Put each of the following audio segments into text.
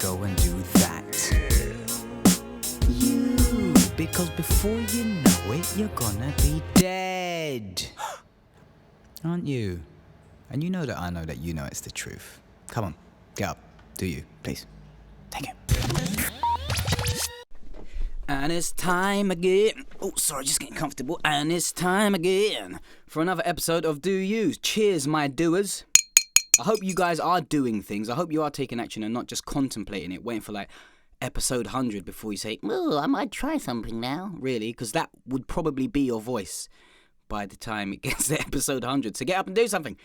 go and do that. You, because before you know it, you're gonna be dead. Aren't you? And you know that I know that you know it's the truth. Come on, get up. Do you, please? Thank you. And it's time again. Oh, sorry, just getting comfortable. And it's time again for another episode of Do You. Cheers, my doers. I hope you guys are doing things. I hope you are taking action and not just contemplating it, waiting for like episode 100 before you say, oh, I might try something now. Really, because that would probably be your voice by the time it gets to episode 100. So get up and do something.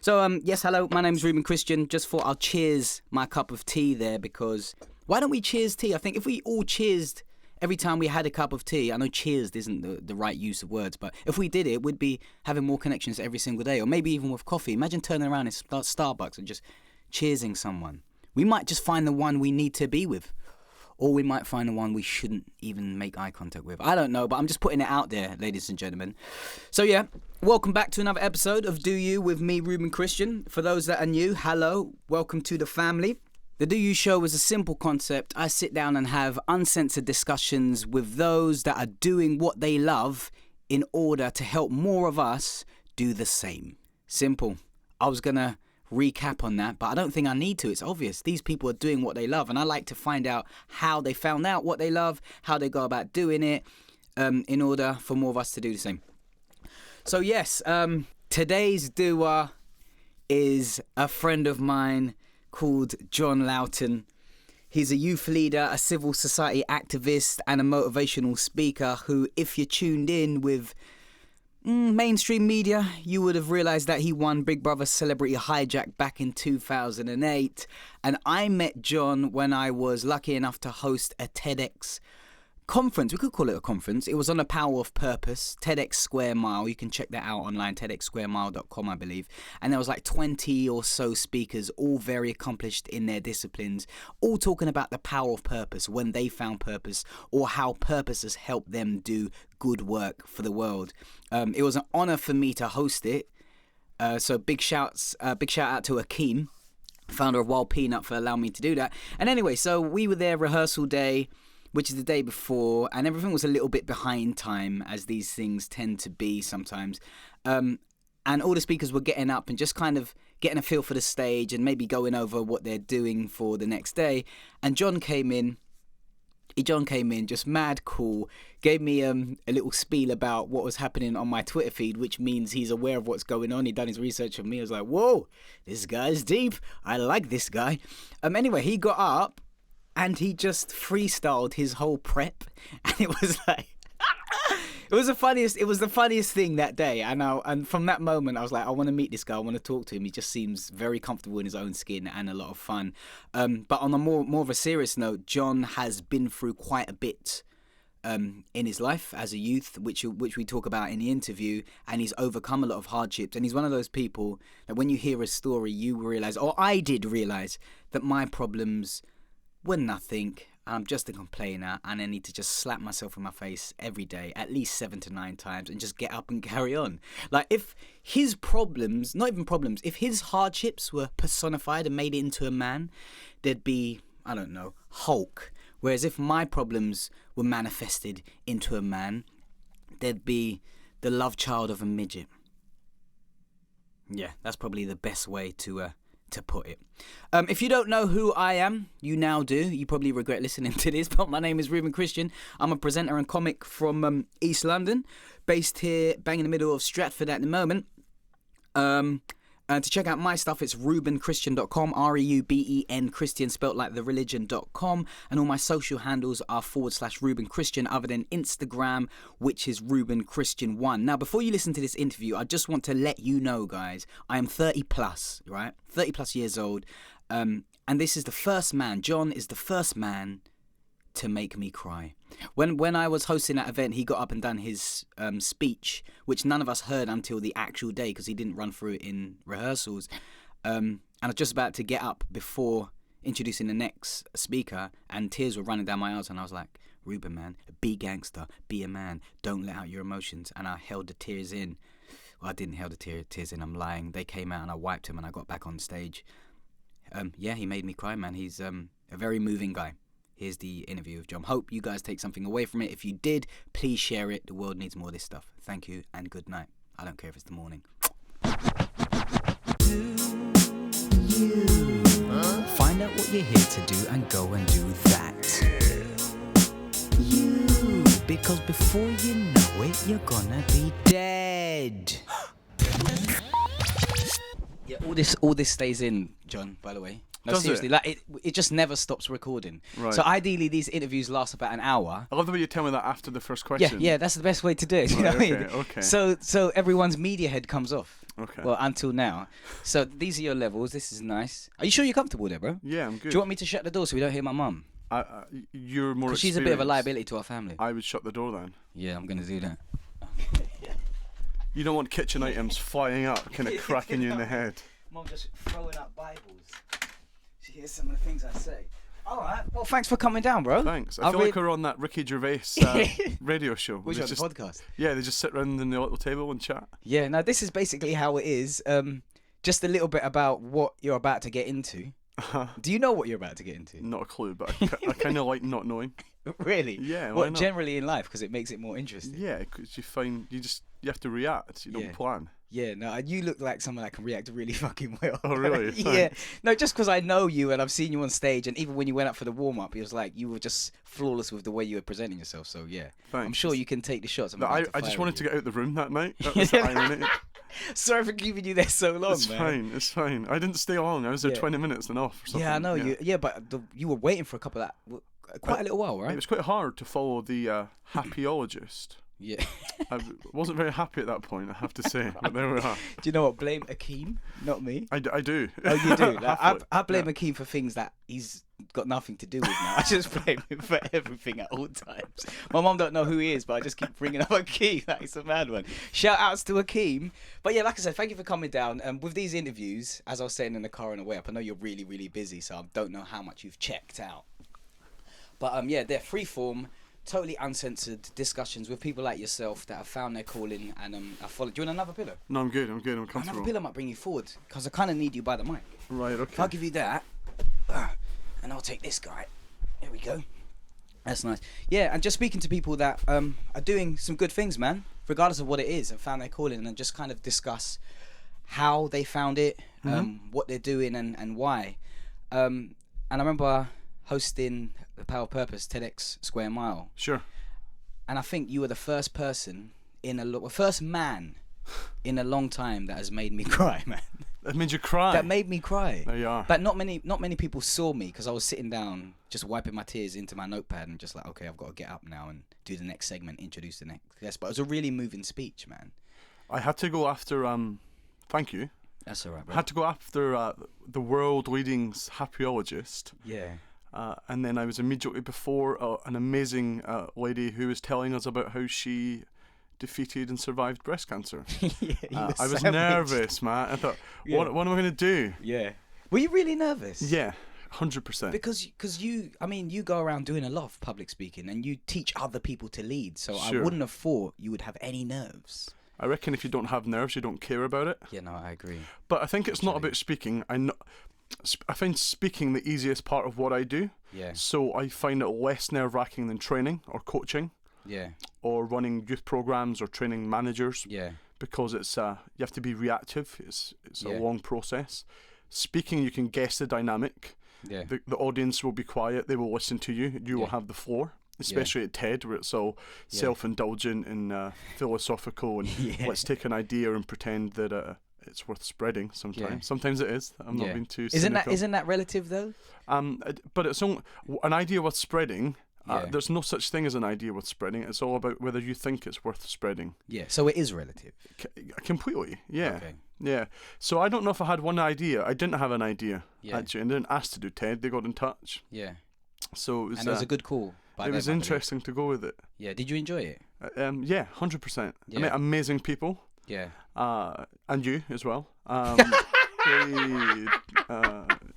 So, yes, hello, my name's Reuben Christian. Just thought I'll cheers my cup of tea there because why don't we cheers tea? I think if we all cheersed every time we had a cup of tea, I know cheers isn't the right use of words, but if we did it, we'd be having more connections every single day, or maybe even with coffee. Imagine turning around in Starbucks and just cheersing someone. We might just find the one we need to be with, or we might find the one we shouldn't even make eye contact with. I don't know, but I'm just putting it out there, ladies and gentlemen. So yeah, welcome back to another episode of Do You with me, Reuben Christian. For those that are new, hello, welcome to the family. The Do You Show is a simple concept. I sit down and have uncensored discussions with those that are doing what they love in order to help more of us do the same. Simple. I was going to recap on that, but I don't think I need to. It's obvious. These people are doing what they love, and I like to find out how they found out what they love, how they go about doing it, in order for more of us to do the same. So yes, today's doer is a friend of mine called John LOUGHTON. He's a youth leader, a civil society activist, and a motivational speaker who, if you tuned in with mainstream media, you would have realised that he won Big Brother Celebrity Hijack back in 2008. And I met John when I was lucky enough to host a TEDx conference. We could call it a conference. It was on the power of purpose, TEDx Square Mile. You can check that out online, TEDxSquareMile.com, I believe. And there was like 20 or so speakers, all very accomplished in their disciplines, all talking about the power of purpose, when they found purpose, or how purpose has helped them do good work for the world. It was an honor for me to host it. So big shout out to Akeem, founder of Wild Peanut, for allowing me to do that. And anyway, so we were there rehearsal day, which is the day before, and everything was a little bit behind time, as these things tend to be sometimes. And all the speakers were getting up and just kind of getting a feel for the stage and maybe going over what they're doing for the next day. And John came in, just mad cool, gave me a little spiel about what was happening on my Twitter feed, which means he's aware of what's going on. He'd done his research on me. I was like, whoa, this guy's deep. I like this guy. Anyway, he got up and he just freestyled his whole prep, and it was like, it was the funniest thing that day. And from that moment, I was like, I want to meet this guy. I want to talk to him. He just seems very comfortable in his own skin and a lot of fun. But on a more of a serious note, John has been through quite a bit in his life as a youth, which we talk about in the interview, and he's overcome a lot of hardships. And he's one of those people that when you hear a story, you realize, or I did realize, that my problems were nothing. I'm just a complainer, and I need to just slap myself in my face every day, at least 7 to 9 times, and just get up and carry on. Like, if his problems, not even problems, if his hardships were personified and made it into a man, there'd be, I don't know, Hulk. Whereas if my problems were manifested into a man, there'd be the love child of a midget. Yeah, that's probably the best way to put it. If you don't know who I am, you now do. You probably regret listening to this, but my name is Reuben Christian. I'm a presenter and comic from East London, based here bang in the middle of Stratford at the moment. To check out my stuff, it's ReubenChristian.com, REUBEN Christian, spelt like the religion.com, and all my social handles are /Reuben Christian, other than Instagram, which is Reuben Christian 1. Now, before you listen to this interview, I just want to let you know, guys, I am 30 plus, right? 30 plus years old, and this is the first man, John is the first man to make me cry. When I was hosting that event, he got up and done his speech, which none of us heard until the actual day because he didn't run through it in rehearsals. And I was just about to get up before introducing the next speaker, and tears were running down my eyes, and I was like, Reuben, man, be gangster, be a man, don't let out your emotions. And I held the tears in. Well, I didn't hold the tears in, I'm lying. They came out and I wiped them and I got back on stage. Yeah, he made me cry, man. He's A very moving guy. Here's the interview with John. Hope you guys take something away from it. If you did, please share it. The world needs more of this stuff. Thank you and good night. I don't care if it's the morning. Find out what you're here to do and go and do that. Because before you know it, you're gonna be dead. Yeah, all this stays in, John, by the way. No, Does seriously, it? like it just never stops recording. Right. So ideally, these interviews last about an hour. I love the way you tell me that after the first question. Yeah, that's the best way to do it. You know what I mean? Okay. So everyone's media head comes off. Okay. Well, until now. So these are your levels. This is nice. Are you sure you're comfortable there, bro? Yeah, I'm good. Do you want me to shut the door so we don't hear my mum? You're more. Because she's a bit of a liability to our family. I would shut the door then. Yeah, I'm gonna do that. You don't want kitchen items flying up, kind of cracking you in the head. Mum just throwing up Bibles. She hears some of the things I say. All right. Well, thanks for coming down, bro. Thanks. I feel like we're on that Ricky Gervais radio show. Which on the podcast? Yeah, they just sit around in the little table and chat. Yeah. No, this is basically how it is. Just a little bit about what you're about to get into. Do you know what you're about to get into? Not a clue, but I kind of like not knowing. Really? Yeah. Well, generally in life, because it makes it more interesting. Yeah, because you have to react. You don't plan. Yeah, no, you look like someone that can react really fucking well. Oh, really? Yeah. No, just because I know you and I've seen you on stage, and even when you went up for the warm-up, it was like you were just flawless with the way you were presenting yourself. So, yeah. Thanks. I'm sure you can take the shots. I just wanted to get out the room that night. That was the irony. Sorry for keeping you there so long, man. It's fine. I didn't stay long. I was there 20 minutes and off or something. Yeah, I know. But you were waiting for quite a little while, right? It was quite hard to follow the happyologist. Yeah. I wasn't very happy at that point, I have to say. But there we are. Do you know what? Blame Akeem, not me. I do. Oh, you do? Like, I blame Akeem for things that he's got nothing to do with now. I just blame him for everything at all times. My mum don't know who he is, but I just keep bringing up Akeem. Like, he's a mad one. Shout outs to Akeem. But yeah, like I said, thank you for coming down. With these interviews, as I was saying in the car on the way up, I know you're really, really busy, so I don't know how much you've checked out. But yeah, they're free-form, totally uncensored discussions with people like yourself that have found their calling and I followed. Do you want another pillow? No, I'm good. I'm comfortable. Another pillow might bring you forward because I kind of need you by the mic. Right, okay. I'll give you that, and I'll take this guy. There we go. That's nice. Yeah, and just speaking to people that are doing some good things, man, regardless of what it is, and found their calling, and just kind of discuss how they found it, what they're doing, and why. And I remember hosting the Power of Purpose TEDx Square Mile. Sure. And I think you were the first person first man in a long time that has made me cry, man. That made you cry? That made me cry. There you are. But not many people saw me because I was sitting down, just wiping my tears into my notepad and just like, okay, I've got to get up now and do the next segment, introduce the next guest. But it was a really moving speech, man. I had to go after, thank you. That's all right, bro. I had to go after the world-leading happyologist. Yeah. And then I was immediately before an amazing lady who was telling us about how she defeated and survived breast cancer. Yeah, I was nervous, man. I thought, what am I going to do? Yeah. Were you really nervous? Yeah, 100%. Because you go around doing a lot of public speaking and you teach other people to lead. So Sure. I wouldn't have thought you would have any nerves. I reckon if you don't have nerves, you don't care about it. Yeah, no, I agree. But I think it's not about speaking. I find speaking the easiest part of what I do. Yeah. So I find it less nerve-wracking than training or coaching. Yeah. Or running youth programs or training managers. Yeah. Because it's you have to be reactive. It's a long process. Speaking, you can guess the dynamic. Yeah. The audience will be quiet. They will listen to you. You will have the floor. Especially at TED, where it's all self-indulgent and philosophical, and let's take an idea and pretend that it's worth spreading. Sometimes it is. I'm not being too cynical. Isn't that relative though? But it's only an idea worth spreading. There's no such thing as an idea worth spreading. It's all about whether you think it's worth spreading. Yeah. So it is relative. Completely. Yeah. Okay. Yeah. So I don't know if I had one idea. I didn't have an idea actually, and I didn't ask to do TED. They got in touch. Yeah. So it was a good call. It was interesting to go with it. Yeah. Did you enjoy it? Yeah, 100%. Yeah. I met amazing people. Yeah. And you as well.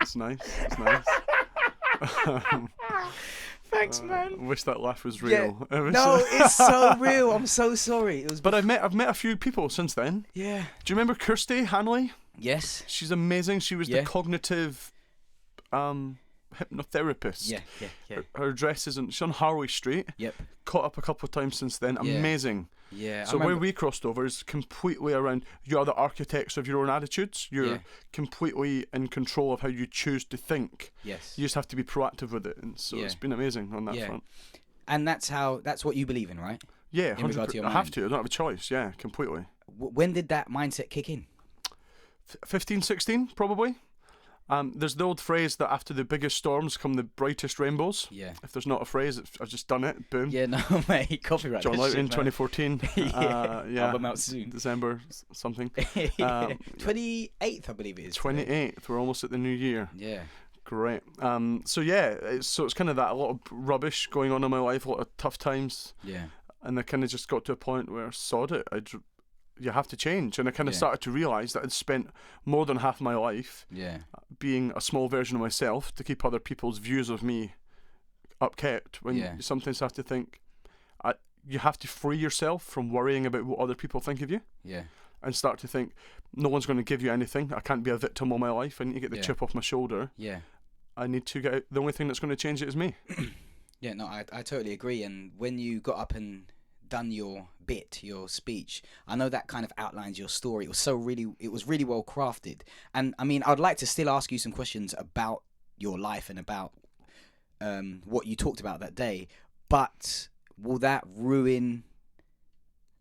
It's nice. It's nice. Thanks, man. Wish that laugh was real. Yeah. No, it's so real. I'm so sorry. But I've met a few people since then. Yeah. Do you remember Kirsty Hanley? Yes. She's amazing. She was the cognitive hypnotherapist. Yeah. Her address isn't. She's on Harley Street. Yep. Caught up a couple of times since then. Yeah. Amazing. Yeah. So where we crossed over is completely around. You are the architects of your own attitudes. You're completely in control of how you choose to think. Yes. You just have to be proactive with it, and so it's been amazing on that front. And that's what you believe in, right? Yeah, in regard to your I mind. have to. I don't have a choice. Yeah, completely. When did that mindset kick in? 15, 16, probably. There's the old phrase that after the biggest storms come the brightest rainbows. Yeah. If there's not a phrase, I've just done it. Boom. Yeah, no, mate. Copyright. John Loughton, 2014. Album out soon. December something. 28th, I believe it is. 28th. We're almost at the new year. Yeah. Great. So it's kind of that, a lot of rubbish going on in my life, a lot of tough times. Yeah. And I kind of just got to a point where I sod it. You have to change. And I kind of started to realise that I'd spent more than half my life being a small version of myself to keep other people's views of me upkept. When you sometimes have to think, you have to free yourself from worrying about what other people think of you. Yeah. And start to think, no one's going to give you anything. I can't be a victim all my life. I need to get the chip off my shoulder. Yeah. I need to get out. The only thing that's going to change it is me. Yeah, no, I totally agree. And when you got up and done your speech, I know that kind of outlines your story. It was really well crafted. And I mean, I'd like to still ask you some questions about your life and about what you talked about that day. But will that ruin,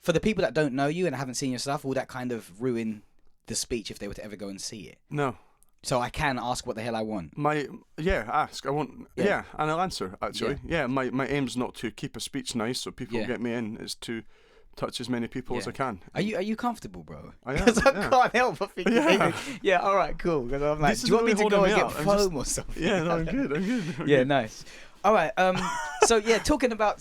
for the people that don't know you and haven't seen your stuff, will that kind of ruin the speech if they were to ever go and see it? No. So I can ask what the hell I want. Ask. I want. Yeah, and I'll answer. Actually, my aim's not to keep a speech nice so people get me in. It's to touch as many people as I can. Are you comfortable, bro? I am. Because I can't help but thinking. Yeah. All right. Cool. Because I'm like, do you want me to go and get foam or something? Yeah. No, I'm good. Yeah. Nice. All right. So yeah, talking about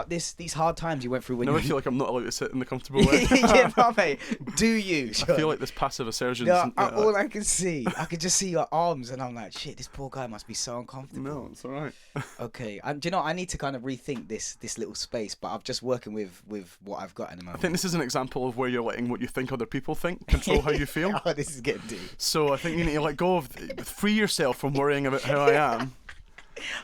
these hard times you went through when I feel like I'm not allowed to sit in the comfortable way. Yeah, no, mate. Do you? Sure. I feel like this passive assertion. No, all I could just see your arms, and I'm like, shit, this poor guy must be so uncomfortable. No, it's all right. Okay. Do you know, I need to kind of rethink this little space, but I'm just working with what I've got in the moment. I think this is an example of where you're letting what you think other people think control how you feel. Oh, this is getting deep. So I think you need to let go of, free yourself from worrying about how I am.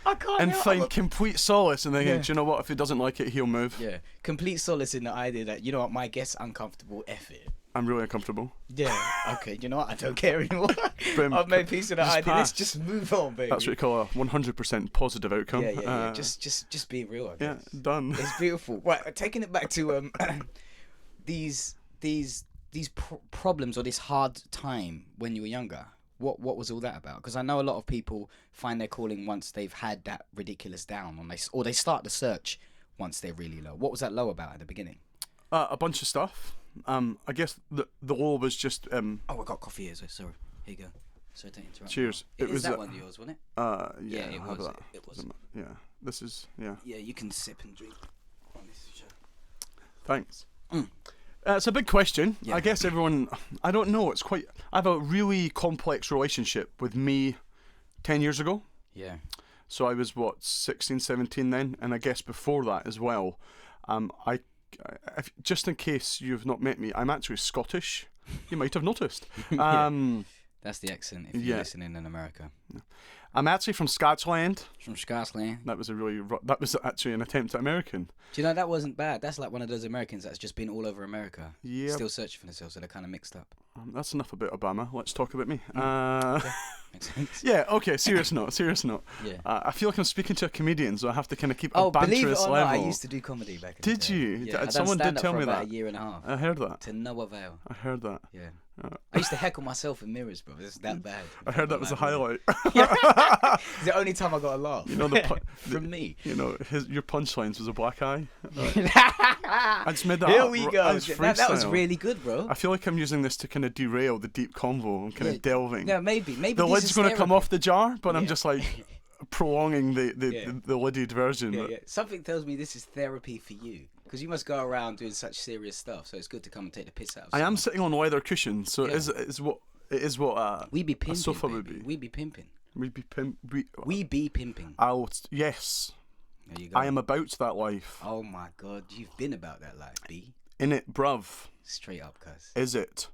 I can't and find complete solace in thinking, do you know what, if he doesn't like it, he'll move. Yeah, complete solace in the idea that, you know what, my guest's uncomfortable, F it. I'm really uncomfortable. Yeah, okay, you know what, I don't care anymore. I've made peace with that idea. Let's just move on, baby. That's what you call a 100% positive outcome. Yeah. Just be real, I guess. Yeah, done. It's beautiful. Right, taking it back to these problems or this hard time when you were younger. What was all that about? Because I know a lot of people find their calling once they've had that ridiculous down, or they start the search once they're really low. What was that low about at the beginning? A bunch of stuff. I guess the low was just. Oh, I got coffee here. Sorry. Here you go. Sorry to interrupt. Cheers. It was that one of yours, wasn't it? Yeah, it was. It was. Yeah, this is Yeah, you can sip and drink on this show. Thanks. It's a big question. Yeah. I guess everyone, I don't know, I have a really complex relationship with me 10 years ago. Yeah. So I was, 16, 17 then, and I guess before that as well. Just in case you've not met me, I'm actually Scottish. You might have noticed. That's the accent if you're listening in America. Yeah. I'm actually from Scotland. From Scotland. That was actually an attempt at American. Do you know, that wasn't bad? That's like one of those Americans that's just been all over America. Yeah. Still searching for themselves, so they're kind of mixed up. That's enough about Obama. Let's talk about me. Okay. Makes sense. Yeah, okay, serious note. Yeah. I feel like I'm speaking to a comedian, so I have to kind of keep a banterous believe it or level. not, I used to do comedy back in the day. Did you? Yeah, someone did tell me that. A year and a half. I heard that. To no avail. I heard that. Yeah. I used to heckle myself in mirrors, bro. It's that bad. I heard that was a highlight. It's the only time I got a laugh. You know, from me. You know, your punchlines was a black eye. I just made that Here up. we go. That was really good, bro. I feel like I'm using this to kind of derail the deep convo and kind of delving. Yeah, maybe. The lid's going to come off the jar, but I'm just like prolonging the lidded version. Yeah. Something tells me this is therapy for you. Because you must go around doing such serious stuff, so it's good to come and take the piss out of I am sitting on leather cushions, so it is what we be pimping, a sofa baby. would be. We be pimping. We be pimping. Yes. There you go. I am about that life. Oh my God, you've been about that life, B. In it, bruv. Straight up, cuz. Is it?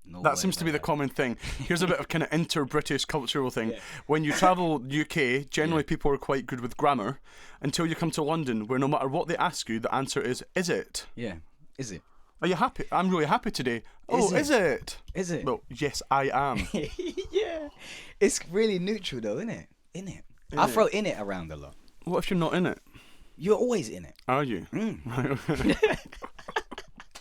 No That way, seems to be the brother. common thing. Here's a bit of kind of inter-British cultural thing. Yeah. When you travel UK, generally people are quite good with grammar until you come to London, where no matter what they ask you, the answer is it? Yeah. Is it? Are you happy? I'm really happy today. Oh, is it? Is it? Well, yes, I am. Yeah. It's really neutral though, isn't it? In it. I throw in it around a lot. What if you're not in it? You're always in it. Are you?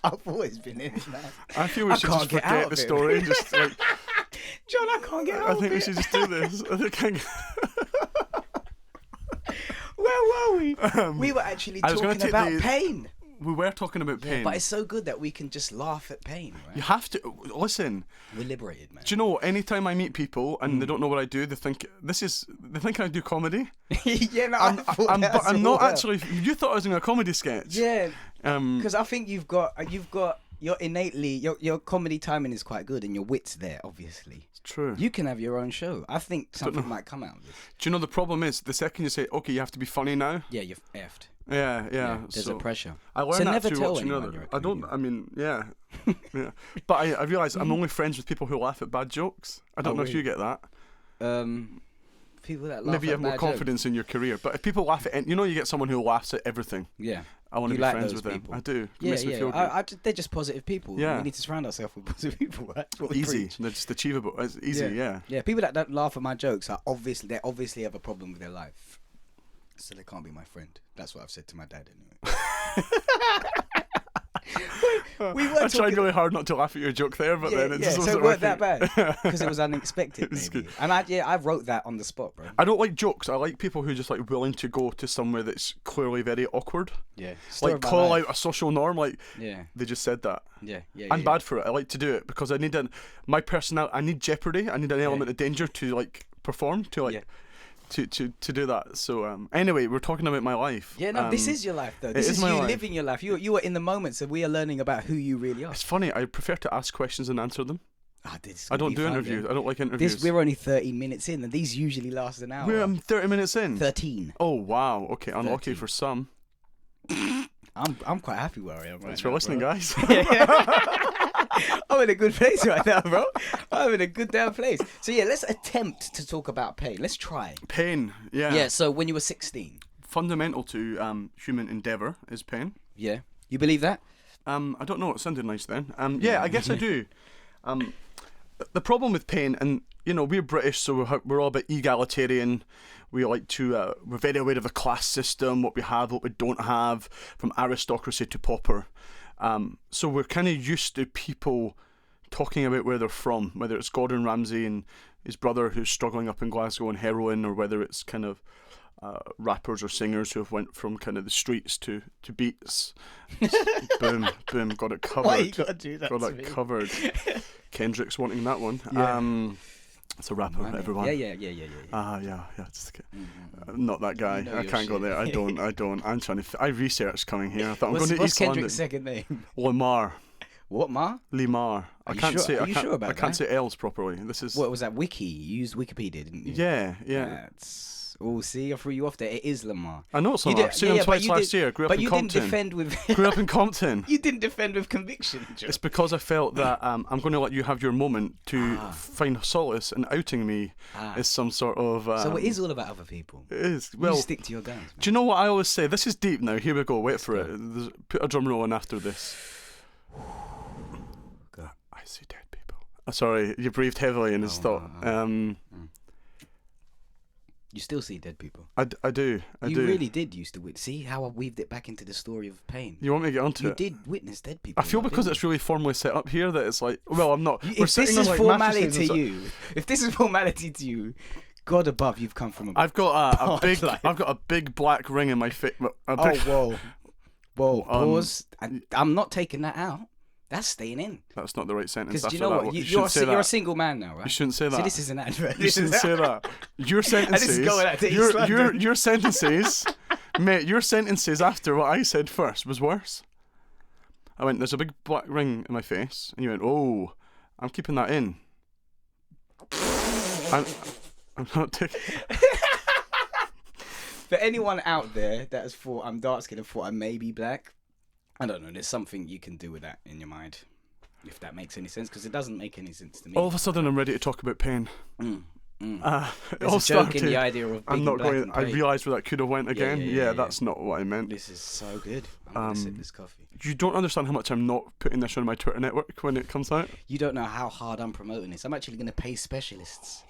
I've always been in it, man. I feel we should just can't get out forget of the it. story and just like. John, I can't get out I of think we it. should just do this. I think Where were we? We were actually I was gonna talking take about the- pain. we were talking about pain. But it's so good that we can just laugh at pain, right? You have to listen. We're liberated, man. Do you know? Anytime I meet people and they don't know what I do, they think I do comedy. Yeah, no, But I'm not actually. You thought I was doing a comedy sketch. Yeah, Um. because I think you've got your innately your comedy timing is quite good and your wit's there, obviously. True. You can have your own show. I think something might come out of this. Do you know the problem is the second you say, okay, you have to be funny now. Yeah, you're effed. Yeah. There's so a pressure. I learned So that never through tell watching anyone other. you're a I don't. comedian. I mean, yeah, yeah. But I realise I'm only friends with people who laugh at bad jokes. I don't know if you get that. People that laugh Maybe you at have more bad confidence in your career. But if people laugh at, you get someone who laughs at everything. jokes. Yeah. I want to You be like friends those with them. people. I do. It Yeah, makes me feel good. they're just positive people. Yeah. We need to surround ourselves with positive people. Right? That's what we Easy. preach. They're just achievable. It's easy. Yeah. Yeah, people that don't laugh at my jokes are obviously have a problem with their life, so they can't be my friend. That's what I've said to my dad anyway. we were I tried really hard not to laugh at your joke there, but then it just so wasn't it weren't that working. bad because it was unexpected. was Maybe. good. And I wrote that on the spot, bro. I don't like jokes. I like people who just like willing to go to somewhere that's clearly very awkward. Yeah, Like call out a social norm. Like Yeah, they just said that. yeah. I'm bad for it. I like to do it because I need my personality. I need jeopardy. I need an element of danger to like perform to like. Yeah. To do that. So anyway, we're talking about my life. Yeah, no, this is your life though. This is is my you life. living your life. You are in the moment, so we are learning about who you really are. It's funny. I prefer to ask questions and answer them. I don't do interviews. I don't like interviews. We're only 30 minutes in, and these usually last an hour. We're 30 minutes in. 13. Oh wow. Okay, unlucky 13. for some. I'm quite happy where I am right Thanks now, for listening, bro. guys. I'm in a good place right now, bro. I'm in a good damn place. So yeah, let's attempt to talk about pain. Let's try. Pain. Yeah. Yeah. So when you were 16. Fundamental to human endeavour is pain. Yeah. You believe that? I don't know. It sounded nice then. Yeah, I guess I do. The problem with pain, and we're British, so we're all a bit egalitarian. We like to. We're very aware of the class system, what we have, what we don't have, from aristocracy to pauper. So we're kind of used to people talking about where they're from, whether it's Gordon Ramsay and his brother who's struggling up in Glasgow on heroin, or whether it's kind of rappers or singers who have went from kind of the streets to beats. Boom, boom, got it covered. Why you gotta do that Got to that me? covered. Kendrick's wanting that one. Yeah. It's a rapper, everyone. Yeah. Yeah. Just not that guy. You know I your can't go shit. there. I don't. I'm trying to. I researched coming here. I thought I'm going to What's East Kendrick's London. second name? Lamar. What, Ma? Limar. Are you sure- are you sure about I can't that? say L's properly. This is. What was that? Wiki. You used Wikipedia, didn't you? Yeah. Oh, see, I threw you off there. It is Lamar. I know it's You Lamar. did- I've seen yeah, him yeah, but twice you last did- year. Grew up But in you Compton. didn't defend with. Grew up in Compton. You didn't defend with conviction, Joe. It's because I felt that I'm going to let you have your moment to find solace in outing me as some sort of. So it is all about other people. It is. You Well, stick to your guns, man. do you know what I always say? This is deep now. Here we go. Wait for it. Put a drum roll in after this. Go. I see dead people. Sorry, you breathed heavily in his thought. You still see dead people. I do. I You do. really did used to witness. See how I weaved it back into the story of pain. You want me to get onto You it? did witness dead people. I feel because it's really formally set up here that it's like, well, I'm not. We're If this sitting is on, like, formality mattresses and to you, if this is formality to you, God above, you've come from a. I've got a big. life. I've got a big black ring in my face. Oh, whoa. Pause. I'm not taking that out. That's staying in. That's not the right sentence. Because After you know that, what? you You're shouldn't say that. a single man now, right? You shouldn't say that. So this is an advert. You shouldn't say that. Your sentences. this is going out to East London. your sentences, mate. Your sentences after what I said first was worse. I went, "There's a big black ring in my face," and you went, "Oh, I'm keeping that in." I'm not taking. For anyone out there that has thought I'm dark skinned and thought I may be black, I don't know. There's something you can do with that in your mind. If that makes any sense, because it doesn't make any sense to me. All of a sudden, I'm ready to talk about pain. There's It all a joke in started. the idea of I'm being not black going. and I grey. realised where that could have went again. yeah. That's not what I meant. This is so good. I'm gonna sip this coffee. You don't understand how much I'm not putting this on my Twitter network when it comes out. You don't know how hard I'm promoting this. I'm actually gonna pay specialists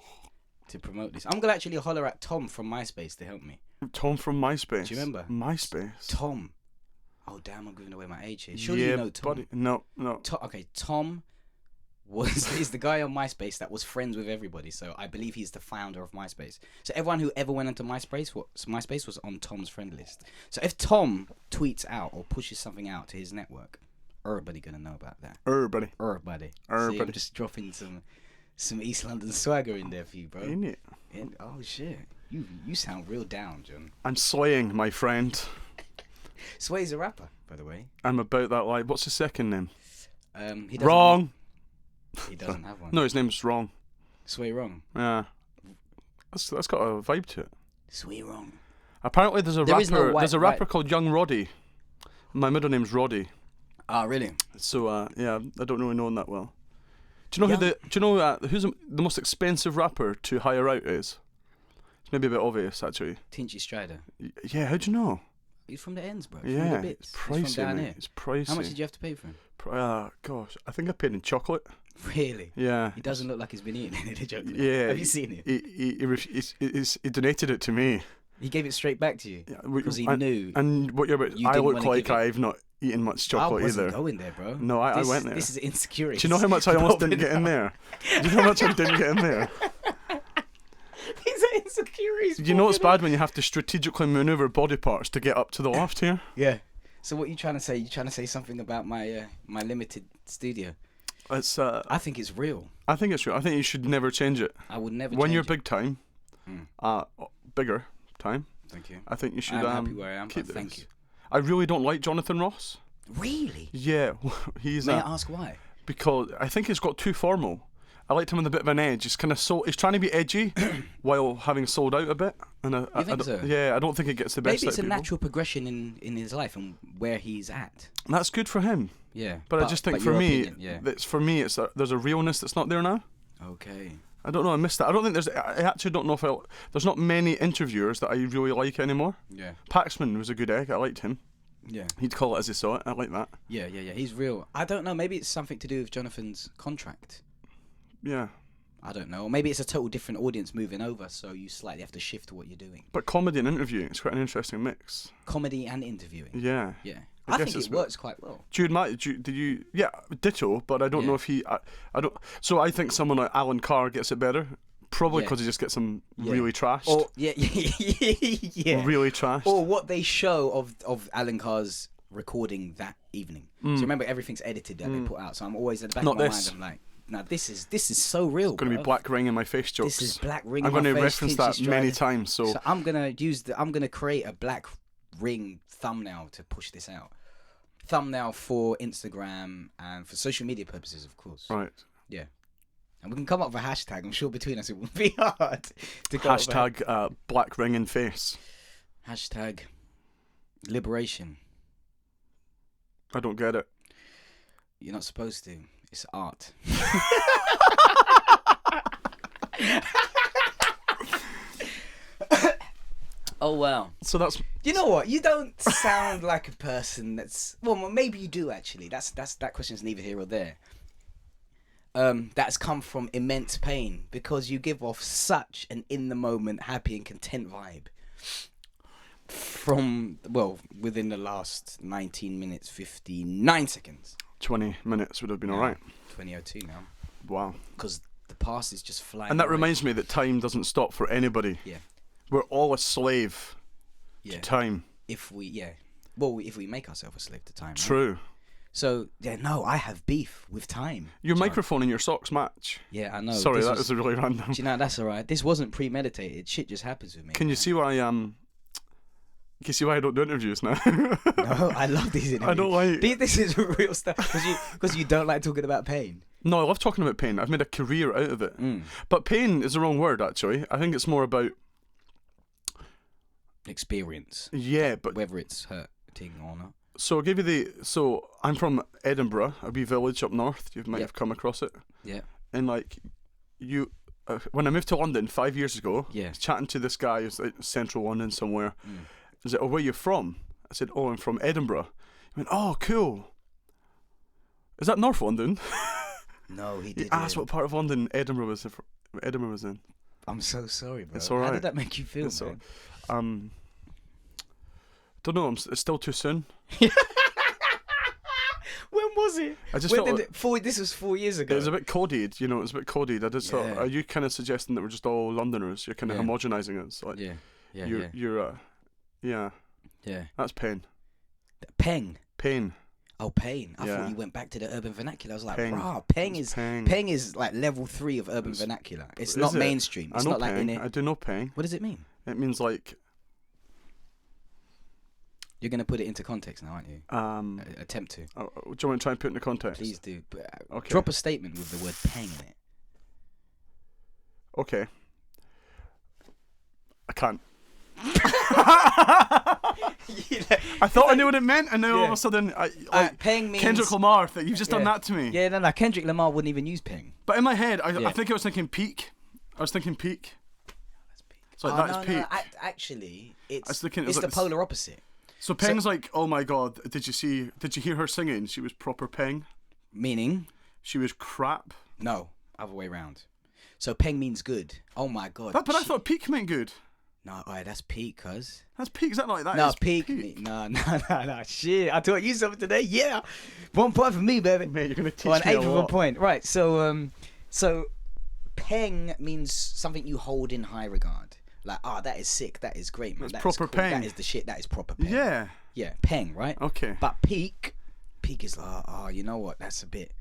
to promote this. I'm gonna actually holler at Tom from MySpace to help me. Tom from MySpace. Do you remember? MySpace. Tom. Oh damn! I'm giving away my age here. Surely yeah, you know Tom. buddy. No. Tom is the guy on MySpace that was friends with everybody. So I believe he's the founder of MySpace. So everyone who ever went into MySpace was on Tom's friend list. So if Tom tweets out or pushes something out to his network, everybody gonna know about that. Everybody. See, I'm just dropping some East London swagger in there for you, bro. Ain't it? Oh shit, you sound real down, John. I'm slaying, my friend. Sway's a rapper, by the way. I'm about that life. What's his second name? He doesn't Wrong. He doesn't have one. No, his name's Wrong. Sway Wrong. Yeah. That's got a vibe to it. Sway Wrong. Apparently, there's a rapper called Young Roddy. My middle name's Roddy. Ah, really? So yeah, I don't really know him that well. Do you know who's the most expensive rapper to hire out is? It's maybe a bit obvious actually. Tinchy Strider. Yeah, how'd you know? He's from the ends, bro. Yeah, from the bits. it's pricey, He's from down mate. here. It's pricey. How much did you have to pay for him? Gosh, I think I paid in chocolate. Really? Yeah. He doesn't look like he's been eating any of the chocolate. Yeah. Have you seen it? He donated it to me. He gave it straight back to you because he knew. And what you're about? You I didn't look wanna like give it. I've not eaten much chocolate I wasn't either. going there, bro. No, I went there. This is insecurity. Do you know how much I almost didn't get in there? Do you know how much I didn't get in there? These are insecurities. You know it's bad when you have to strategically maneuver body parts to get up to the loft here? Yeah. So what are you trying to say? You trying to say something about my my limited studio? It's. I think it's real. I think it's real. I think you should never change it. I would never. When change you're it. big time, bigger time. Thank you. I think you should. I'm happy where I am. Keep But thank this. you. I really don't like Jonathan Ross. Really? Yeah, he's. May I ask why? Because I think he's got too formal. I liked him with a bit of an edge. He's kind of he's trying to be edgy while having sold out a bit. And You think so? Yeah, I don't think it gets the best Maybe out it's of a people. natural progression in his life and where he's at. That's good for him. Yeah. But I just think but for your me, opinion, yeah. there's a realness that's not there now. Okay. I don't know. I missed that. I don't think I actually don't know if there's not many interviewers that I really like anymore. Yeah. Paxman was a good egg. I liked him. Yeah. He'd call it as he saw it. I like that. Yeah. He's real. I don't know. Maybe it's something to do with Jonathan's contract. Yeah. I don't know. Or maybe it's a total different audience moving over, so you slightly have to shift to what you're doing. But comedy and interviewing, it's quite an interesting mix. Comedy and interviewing. Yeah. Yeah. I I guess think it works quite well. Did you? Yeah, ditto. But I don't know if he. I don't. So I think someone like Alan Carr gets it better. Probably because he just gets them really trashed. Or yeah. Really trashed. Or what they show of Alan Carr's recording that evening. So remember, everything's edited that they put out. So I'm always at the back of my mind. I'm like, no, this is so real. It's going to be black ring in my face jokes. This is black ring. I'm in my going to face, reference that many times. So I'm gonna create a black ring thumbnail to push this out. Thumbnail for Instagram and for social media purposes, of course. Right. Yeah. And we can come up with a hashtag. I'm sure between us it won't be hard to go hashtag black ring in face. Hashtag liberation. I don't get it. You're not supposed to. It's art. Oh wow. So that's. You know what? You don't sound like a person that's. Well, maybe you do actually. That question's neither here or there. That's come from immense pain because you give off such an in the moment, happy and content vibe. Within the last 19 minutes 59 seconds. 20 minutes would have been alright. 20:02 now. Wow. Because the past is just flying. And that away. reminds me that time doesn't stop for anybody. Yeah. We're all a slave to time. If we make ourselves a slave to time. True. Right? So I have beef with time. Your microphone and your socks match. Yeah, I know. Sorry, that was really random. Do you know, that's alright. This wasn't premeditated. Shit just happens with me. Can you see why Can you see why I don't do interviews now? No, I love these interviews. I don't like. This is real stuff because you don't like talking about pain. No, I love talking about pain. I've made a career out of it. But pain is the wrong word, actually. I think it's more about experience. Yeah, but whether it's hurting or not. So I'll give you so I'm from Edinburgh, a wee village up north. You might have come across it. Yeah. And like, when I moved to London 5 years ago, I Yeah. was chatting to this guy who's like central London somewhere. He said, "Oh, where are you from?" I said, "Oh, I'm from Edinburgh." He went, "Oh, cool. Is that North London?" No, he He didn't. asked what part of London Edinburgh was in. I'm so sorry, bro. It's all right. How did that make you feel, It's man? Don't know. It's still too soon. When was it? I just When felt did it, this was 4 years ago. it was a bit coded. You know, it was a bit coded. I just thought, Yeah. are you kind of suggesting that we're just all Londoners? You're kind of homogenizing us. Like, Yeah. yeah. Yeah. That's pain. Peng. Pain. Oh, Peng. I Yeah. thought you went back to the urban vernacular. I was like, Peng. rah, Peng It's is Peng. Peng is like level 3 of urban vernacular. It's not Is it? mainstream. It's I know not like in Peng. it. I do know Peng. What does it mean? It means like You're gonna put it into context now, aren't you? Attempt to. do you want to try and put it into context? Please do. But, Okay. Drop a statement with the word Peng in it. Okay. I can't. I thought I knew what it meant, and now all of a sudden, Peng means Kendrick Lamar. You've just done that to me. Yeah, no. Kendrick Lamar wouldn't even use Peng. But in my head, I think I was thinking peak. That's peak. It's like that's peak. Actually, I was thinking it it's was the like polar opposite. So Peng's like, oh my god, did you hear her singing? She was proper Peng. Meaning? She was crap. No, other way round. So Peng means good. Oh my god. But I thought peak meant good. No, alright, that's peak, cuz. That's peak. Is that like that? No, is peak. No. Shit, I taught you something today. Yeah, 1 point for me, baby. Mate, you're gonna teach An me eighth a of a lot. point. Right. So Peng means something you hold in high regard. Like, that is sick. That is great, man. That's That proper is cool. Peng. That is the shit. That is proper Peng. Yeah. Yeah, Peng, right? Okay. But peak is like, you know what? That's a bit.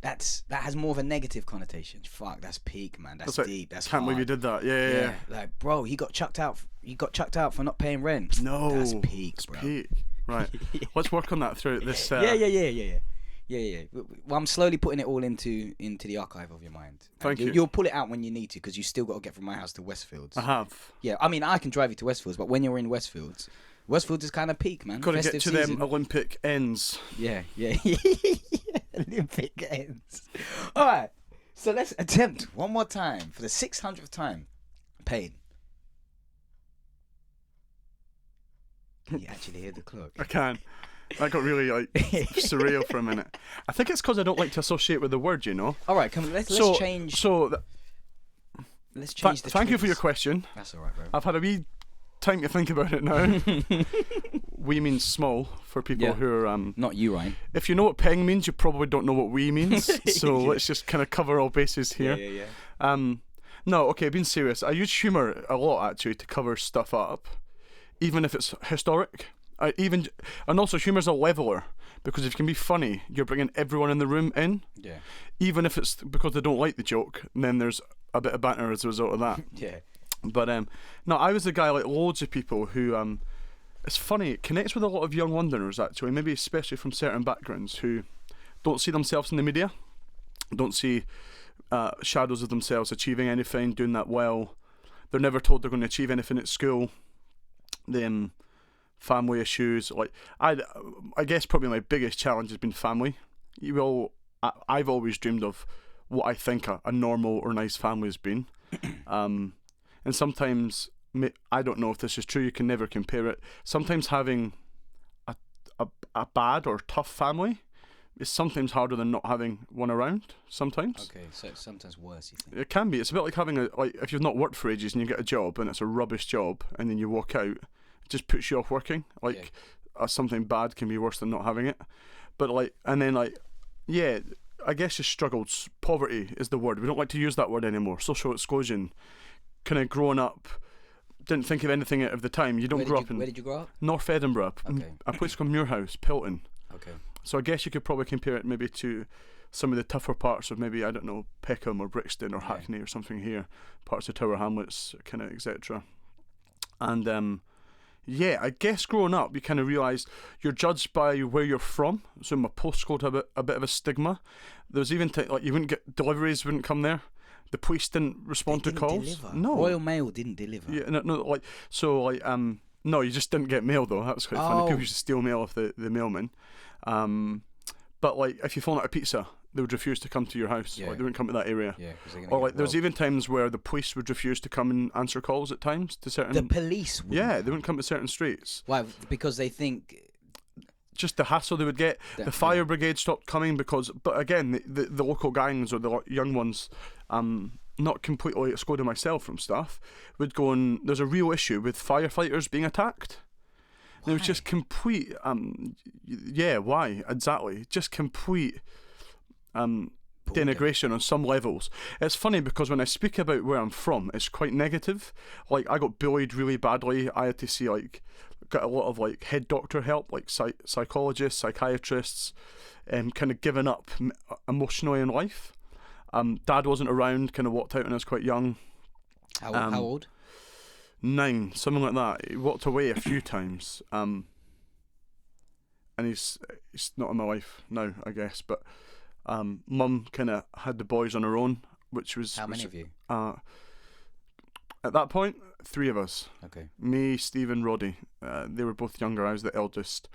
That has more of a negative connotation. Fuck, that's peak, man. That's like, deep. That's can't believe you hard. did that. Yeah. Like, bro, he got chucked out. He got chucked out for not paying rent. No. That's peak, It's bro. peak. Right. Let's work on that throughout this. Yeah. Well, I'm slowly putting it all into the archive of your mind. Thank you. You'll pull it out when you need to, because you still got to get from my house to Westfields. I have. Yeah, I mean, I can drive you to Westfields, but when you're in Westfields is kind of peak, man. Got to get Festive to season. them Olympic ends. Yeah. Olympic ends. All right, so let's attempt one more time for the 600th time. Pain. Can you actually hear the clock? I can. That got really surreal for a minute. I think it's because I don't like to associate with the word, you know. All right, let's change. Let's change the. Thank you for your twist. question. That's all right, bro. I've had a wee time to think about it now. We means small for people who are not you, Ryan. If you know what Peng means, you probably don't know what we means. So let's just kind of cover all bases here. Yeah. No, okay, being serious, I use humour a lot actually to cover stuff up, even if it's historic. And also humour's a leveler, because if you can be funny, you're bringing everyone in the room in. Yeah. Even if it's because they don't like the joke, and then there's a bit of banter as a result of that. Yeah. But no, I was a guy like loads of people who it's funny, it connects with a lot of young Londoners actually, maybe especially from certain backgrounds, who don't see themselves in the media, don't see shadows of themselves achieving anything, doing that well. They're never told they're going to achieve anything at school. Family issues, like I guess probably my biggest challenge has been family. I've always dreamed of what I think a normal or nice family has been, and sometimes I don't know if this is true. You can never compare it. Sometimes having a bad or tough family is sometimes harder than not having one around. Sometimes. Okay, so it's sometimes worse. You think? It can be. It's a bit like having if you've not worked for ages and you get a job and it's a rubbish job and then you walk out. Just puts you off working. Something bad can be worse than not having it. But I guess just struggled. Poverty is the word. We don't like to use that word anymore. Social exclusion. Kind of growing up, didn't think of anything out of the time. You don't grow up in. Where did you grow up? North Edinburgh. Okay. A place called Muirhouse, Pilton. Okay. So I guess you could probably compare it maybe to some of the tougher parts of maybe, I don't know, Peckham or Brixton or Hackney or something here. Parts of Tower Hamlets, kind of, etc. And yeah, I guess growing up, you kind of realise you're judged by where you're from. So my postcode had a bit of a stigma. There was even you wouldn't get deliveries, wouldn't come there. The police didn't respond to calls. Deliver. No, Royal Mail didn't deliver. Yeah, no. No, you just didn't get mail though. That was quite funny. Oh. People used to steal mail off the mailman. But like, if you phone out a pizza, they would refuse to come to your house. Yeah. Like, they wouldn't come to that area. Yeah, Or like, there's even times where the police would refuse to come and answer calls at times to certain. the police. Yeah, they wouldn't come to certain streets. Why? Because they think. Just the hassle they would get. The fire brigade stopped coming because, but again, the local gangs or the young ones, not completely excluding myself from stuff, would go and there's a real issue with firefighters being attacked. It was just complete, why? Exactly. Just complete denigration on some levels. It's funny because when I speak about where I'm from, it's quite negative. Like, I got bullied really badly. I had to see, like, got a lot of, like, head doctor help, like psychologists, psychiatrists, kind of given up emotionally in life. Dad wasn't around, kind of walked out when I was quite young. How old? 9, something like that. He walked away a few times, and he's not in my life now, I guess. But Mum kind of had the boys on her own, which was How many of you? At that point, 3 of us. Okay. Me, Steve, and Roddy. They were both younger. I was the eldest.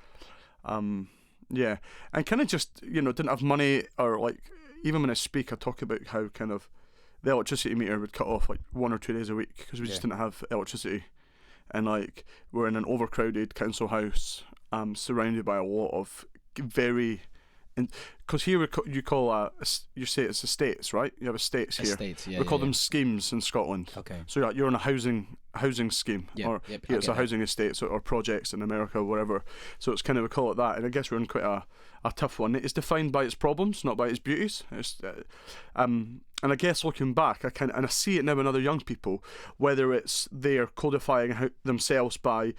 Yeah, and kind of just didn't have money, or like even when I speak, I talk about how kind of the electricity meter would cut off like 1 or 2 days a week because we just didn't have electricity, and like we're in an overcrowded council house, surrounded by a lot of very, because here you call you say it's estates, right? You have estates here. Estates, yeah. We call them schemes in Scotland. Okay. So you're on a housing scheme, or Yep, here it's a housing estate, or projects in America, or whatever. So it's kind of, we call it that, and I guess we're in quite a tough one. It's defined by its problems, not by its beauties. And I guess looking back, I see it now in other young people, whether it's they're codifying themselves by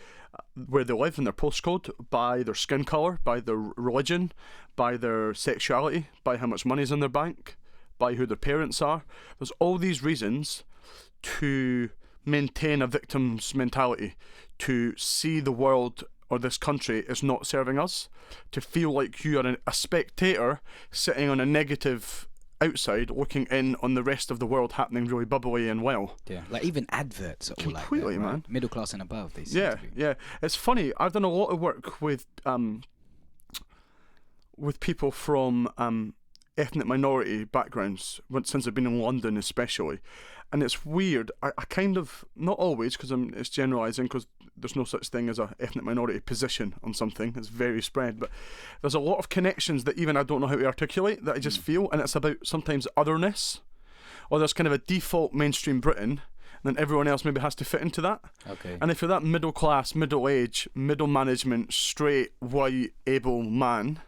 where they live in their postcode, by their skin colour, by their religion, by their sexuality, by how much money's in their bank, by who their parents are. There's all these reasons to maintain a victim's mentality, to see the world or this country is not serving us, to feel like you are a spectator sitting on a negative outside looking in on the rest of the world happening really bubbly and well. Yeah, like even adverts are all completely, like that, right? man. Middle class and above, they seem to be. Yeah. It's funny. I've done a lot of work with people from ethnic minority backgrounds since I've been in London, especially. And it's weird. I kind of, not always, because it's generalising, because there's no such thing as a ethnic minority position on something. It's very spread. But there's a lot of connections that even I don't know how to articulate, that I just feel. And it's about sometimes otherness. Or there's kind of a default mainstream Britain, and then everyone else maybe has to fit into that. Okay. And if you're that middle class, middle age, middle management, straight, white, able man,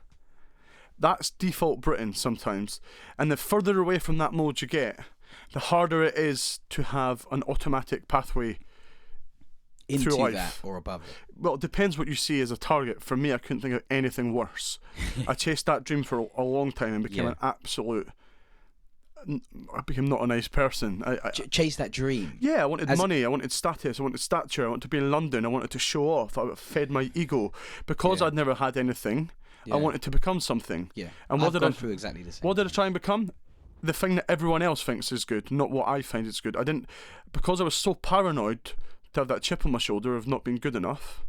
that's default Britain sometimes. And the further away from that mode you get, the harder it is to have an automatic pathway into through life. that or above it. Well, it depends what you see as a target. For me, I couldn't think of anything worse. I chased that dream for a long time and became an absolute... I became not a nice person. Chase that dream. Yeah, I wanted money, I wanted status, I wanted stature, I wanted to be in London, I wanted to show off, I fed my ego. Because I'd never had anything, I wanted to become something. Yeah, and I've gone through exactly the same. What did I try and become? The thing that everyone else thinks is good, not what I find is good. Because I was so paranoid to have that chip on my shoulder of not being good enough,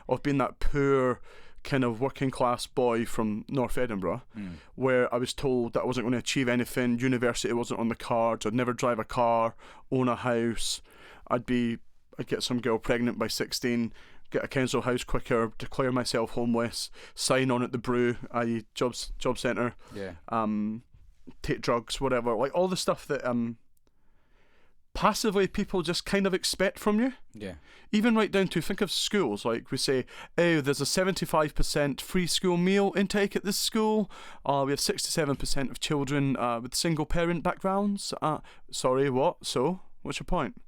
of being that poor kind of working class boy from North Edinburgh, where I was told that I wasn't going to achieve anything, university wasn't on the cards, I'd never drive a car, own a house, I'd get some girl pregnant by 16, get a council house quicker, declare myself homeless, sign on at the brew, i.e. job centre, take drugs, whatever, like all the stuff that passively people just kind of expect from you. Yeah. Even right down to, think of schools, like we say, oh, there's a 75% free school meal intake at this school, we have 67% of children with single parent backgrounds. Sorry, what? So, what's your point?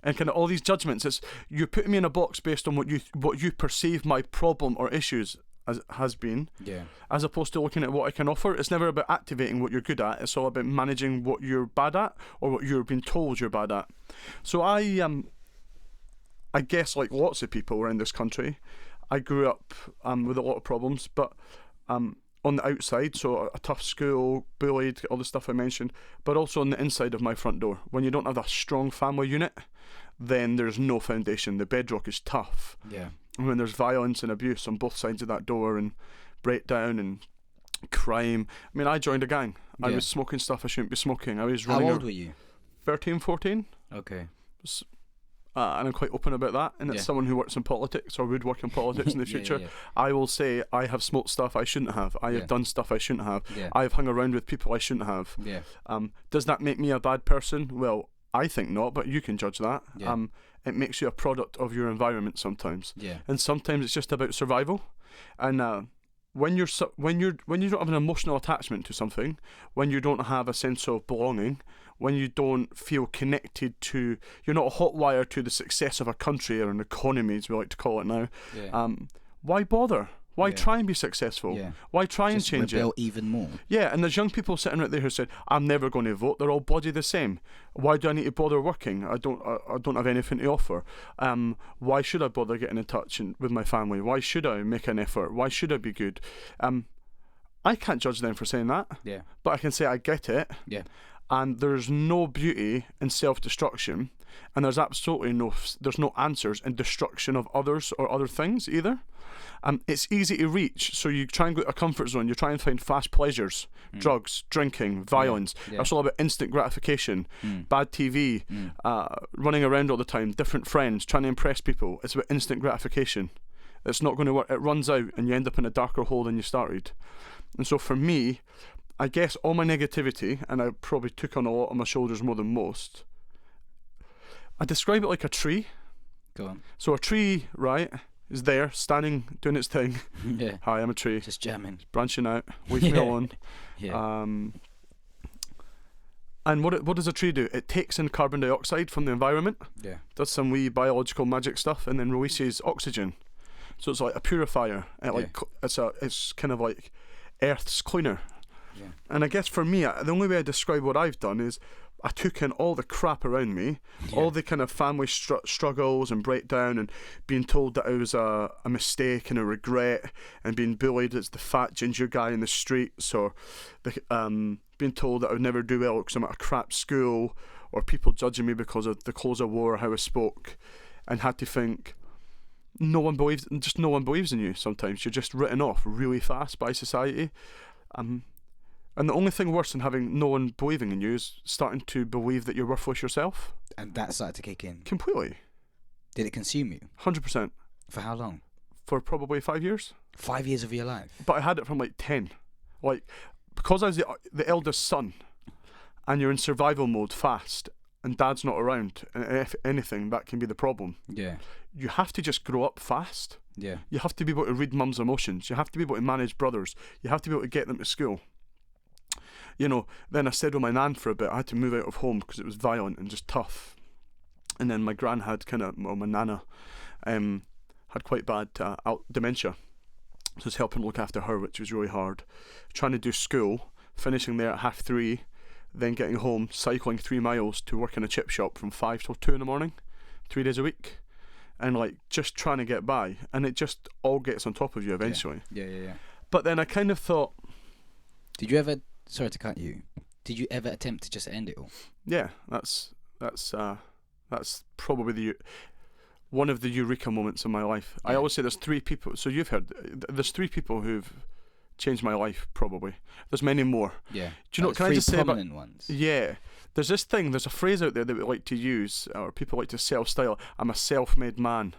And kind of all these judgments, it's you're putting me in a box based on what you perceive my problem or issues has been, as opposed to looking at what I can offer. It's never about activating what you're good at, it's all about managing what you're bad at or what you're being told you're bad at. So I guess like lots of people around this country, I grew up with a lot of problems, but on the outside, so a tough school, bullied, all the stuff I mentioned, but also on the inside of my front door. When you don't have a strong family unit, then there's no foundation. The bedrock is tough. Yeah. And when there's violence and abuse on both sides of that door, and breakdown and crime. I mean, I joined a gang. I was smoking stuff I shouldn't be smoking. I was running. How old were you? 13, 14. Okay. And I'm quite open about that. And it's someone who works in politics or would work in politics in the future. I will say I have smoked stuff I shouldn't have. I have done stuff I shouldn't have. I have hung around with people I shouldn't have. Does that make me a bad person? Well, I think not, but you can judge that. It makes you a product of your environment sometimes. And sometimes it's just about survival. And when you don't have an emotional attachment to something, when you don't have a sense of belonging, when you don't feel connected to, you're not a hot wire to the success of a country or an economy, as we like to call it now. Why bother? Why try and be succceul? Why try and change rebel even more? And there's young people sitting right there who said, I'm never going to vote. They're all bloody the same. Why do I need to bother working? I don't have anything to offer. Why should I bother getting in touch with my family? Why should I make an effort? Why should I be good? I can't judge them for saying that. But I can say I get it. And there's no beauty in self-destruction, and there's absolutely no answers in destruction of others or other things either. It's easy to reach, so you try and go to a comfort zone. You try and find fast pleasures, drugs, drinking, violence. It's all about instant gratification, bad TV, running around all the time, different friends, trying to impress people. It's about instant gratification. It's not going to work. It runs out, and you end up in a darker hole than you started. And so for me, I guess all my negativity, and I probably took on a lot on my shoulders more than most, I describe it like a tree. Go on. So a tree, right, is there, standing, doing its thing. Hi, I'm a tree. Just jamming. It's branching out. Leave me alone. And what does a tree do? It takes in carbon dioxide from the environment, does some wee biological magic stuff, and then releases oxygen. So it's like a purifier. It's kind of like Earth's cleaner. And I guess for me, the only way I describe what I've done is I took in all the crap around me, all the kind of family struggles and breakdown, and being told that I was a mistake and a regret, and being bullied as the fat ginger guy in the streets, or being told that I would never do well because I'm at a crap school, or people judging me because of the clothes I wore or how I spoke, and had to think, no one believes in you sometimes. You're just written off really fast by society. And the only thing worse than having no one believing in you is starting to believe that you're worthless yourself. And that started to kick in. Completely. Did it consume you? 100%. For how long? For probably 5 years. 5 years of your life? But I had it from like 10. Like, because I was the eldest son, and you're in survival mode fast, and dad's not around, and if anything, that can be the problem. You have to just grow up fast. You have to be able to read mum's emotions. You have to be able to manage brothers. You have to be able to get them to school. You know, then I stayed with my nan for a bit. I had to move out of home because it was violent and just tough. And then my gran had my nana had quite bad dementia. So I was helping look after her, which was really hard. Trying to do school, finishing there at 3:30, then getting home, cycling 3 miles to work in a chip shop from 5 till 2 in the morning, 3 days a week. And like just trying to get by. And it just all gets on top of you eventually. But then I kind of thought... Did you ever... Sorry to cut you. Did you ever attempt to just end it all? Yeah, that's probably one of the eureka moments in my life. I always say there's 3 people. So you've heard there's 3 people who've changed my life. Probably there's many more. Do you know? Can I just say about ones? There's this thing. There's a phrase out there that we like to use, or people like to self-style. I'm a self-made man,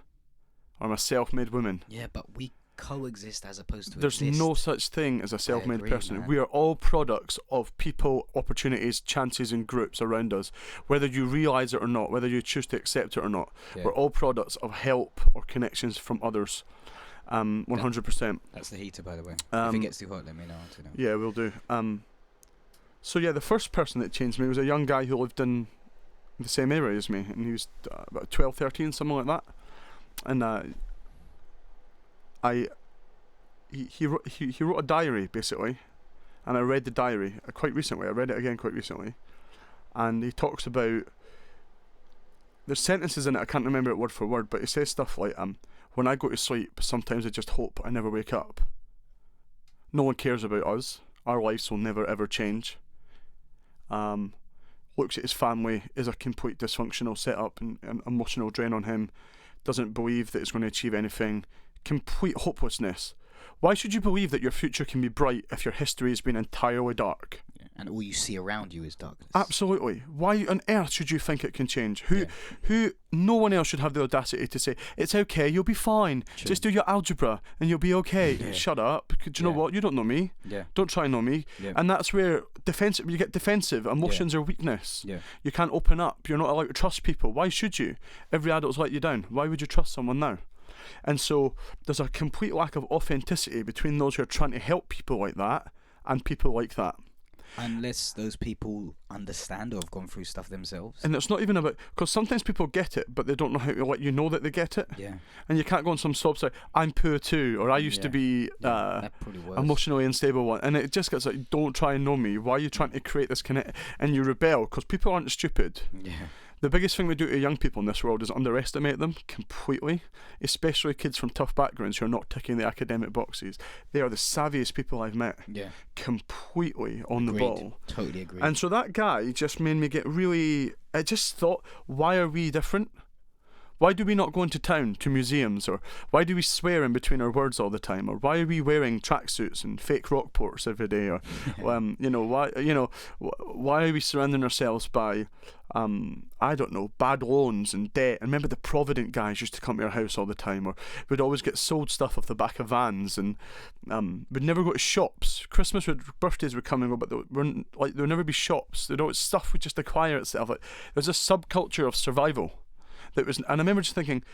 or I'm a self-made woman. Yeah, but we coexist as opposed to there's exist. No such thing as a self-made person, man. We are all products of people, opportunities, chances and groups around us, whether you realise it or not, whether you choose to accept it or not. We're all products of help or connections from others. 100%. That's the heater, by the way. If it gets too hot, let me know. Yeah, we'll do. So the first person that changed me was a young guy who lived in the same area as me, and he was about 12, 13, something like that. And he wrote a diary basically, and I read the diary quite recently. I read it again quite recently, and he talks about, there's sentences in it I can't remember it word for word, but he says stuff like when I go to sleep sometimes I just hope I never wake up. No one cares about us. Our lives will never ever change. Looks at his family as a complete dysfunctional setup and emotional drain on him. Doesn't believe that it's going to achieve anything. Complete hopelessness. Why should you believe that your future can be bright if your history has been entirely dark? And all you see around you is darkness. Absolutely. Why on earth should you think it can change? Who? No one else should have the audacity to say, it's okay, you'll be fine. True. Just do your algebra and you'll be okay. Yeah. Shut up. Do you know what? You don't know me. Yeah. Don't try and know me. Yeah. And that's where you get defensive. Emotions are weakness. Yeah. You can't open up. You're not allowed to trust people. Why should you? Every adult's let you down. Why would you trust someone now? And so there's a complete lack of authenticity between those who are trying to help people like that and people like that. Unless those people understand or have gone through stuff themselves. And it's not even about, because sometimes people get it, but they don't know how to let you know that they get it. Yeah. And you can't go on some sob site, I'm poor too, or I used to be emotionally unstable one. And it just gets like, don't try and know me. Why are you trying to create this connect? And you rebel, because people aren't stupid. Yeah. The biggest thing we do to young people in this world is underestimate them completely, especially kids from tough backgrounds who are not ticking the academic boxes. They are the savviest people I've met. Yeah. Completely on the ball. Totally agree. And so that guy just made me get really... I just thought, why are we different? Why do we not go into town to museums? Or why do we swear in between our words all the time? Or why are we wearing tracksuits and fake Rockports every day? Or why are we surrounding ourselves by I don't know, bad loans and debt? And remember the Provident guys used to come to our house all the time, or we'd always get sold stuff off the back of vans, and we'd never go to shops. Birthdays would come and go, but there'd never be shops. Stuff would just acquire itself. Like, there's a subculture of survival. And I remember just thinking,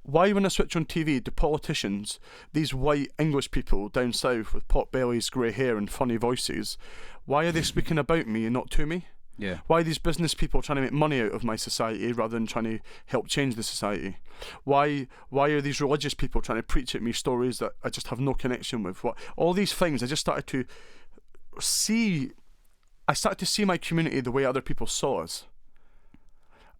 why when I switch on TV do politicians, these white English people down south with pot bellies, grey hair and funny voices, why are they speaking about me and not to me? Yeah. Why are these business people trying to make money out of my society rather than trying to help change the society? Why are these religious people trying to preach at me stories that I just have no connection with? All these things, I started to see my community the way other people saw us.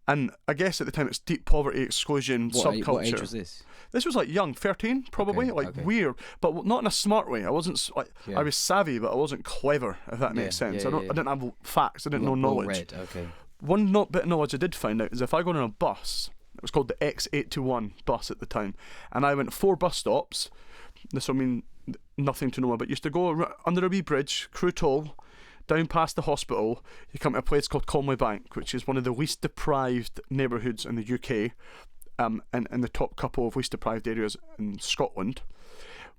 And I guess at the time it's deep poverty, exclusion, subculture. What age was this? This was like young, 13 probably, weird, but not in a smart way. I wasn't I was savvy, but I wasn't clever, if that makes sense. I didn't have facts, I didn't know knowledge. One bit of knowledge I did find out is if I got on a bus, it was called the X821 bus at the time, and I went 4 bus stops. This will mean nothing to know about. Used to go under a wee bridge, Crew Toll, down past the hospital, you come to a place called Conley Bank, which is one of the least deprived neighbourhoods in the UK, and the top couple of least deprived areas in Scotland.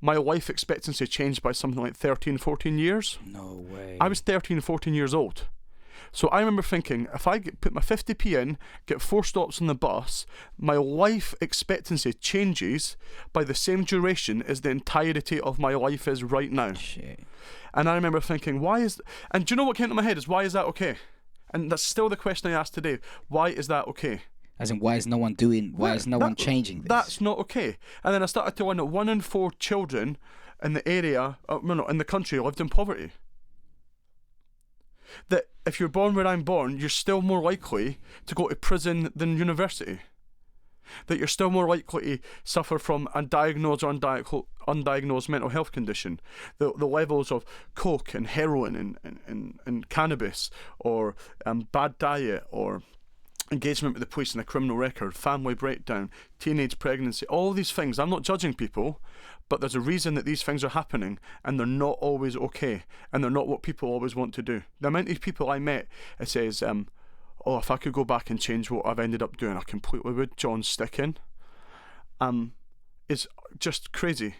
My life expectancy changed by something like 13, 14 years. No way. I was 13, 14 years old. So I remember thinking, if I put my 50p in, get 4 stops on the bus, my life expectancy changes by the same duration as the entirety of my life is right now. Shit. And I remember thinking, and do you know what came to my head is, why is that okay? And that's still the question I asked today. Why is that okay? As in, why is no one changing this? That's not okay. And then I started to learn that 1 in 4 children in the area, in the country, lived in poverty. That if you're born where I'm born, you're still more likely to go to prison than university. That you're still more likely to suffer from undiagnosed or undiagnosed mental health condition. The levels of coke and heroin and cannabis, or bad diet, or engagement with the police and a criminal record, family breakdown, teenage pregnancy, all these things. I'm not judging people, but there's a reason that these things are happening, and they're not always okay, and they're not what people always want to do. The amount of people I met, it says, if I could go back and change what I've ended up doing, I completely would. John Stickin. Is just crazy.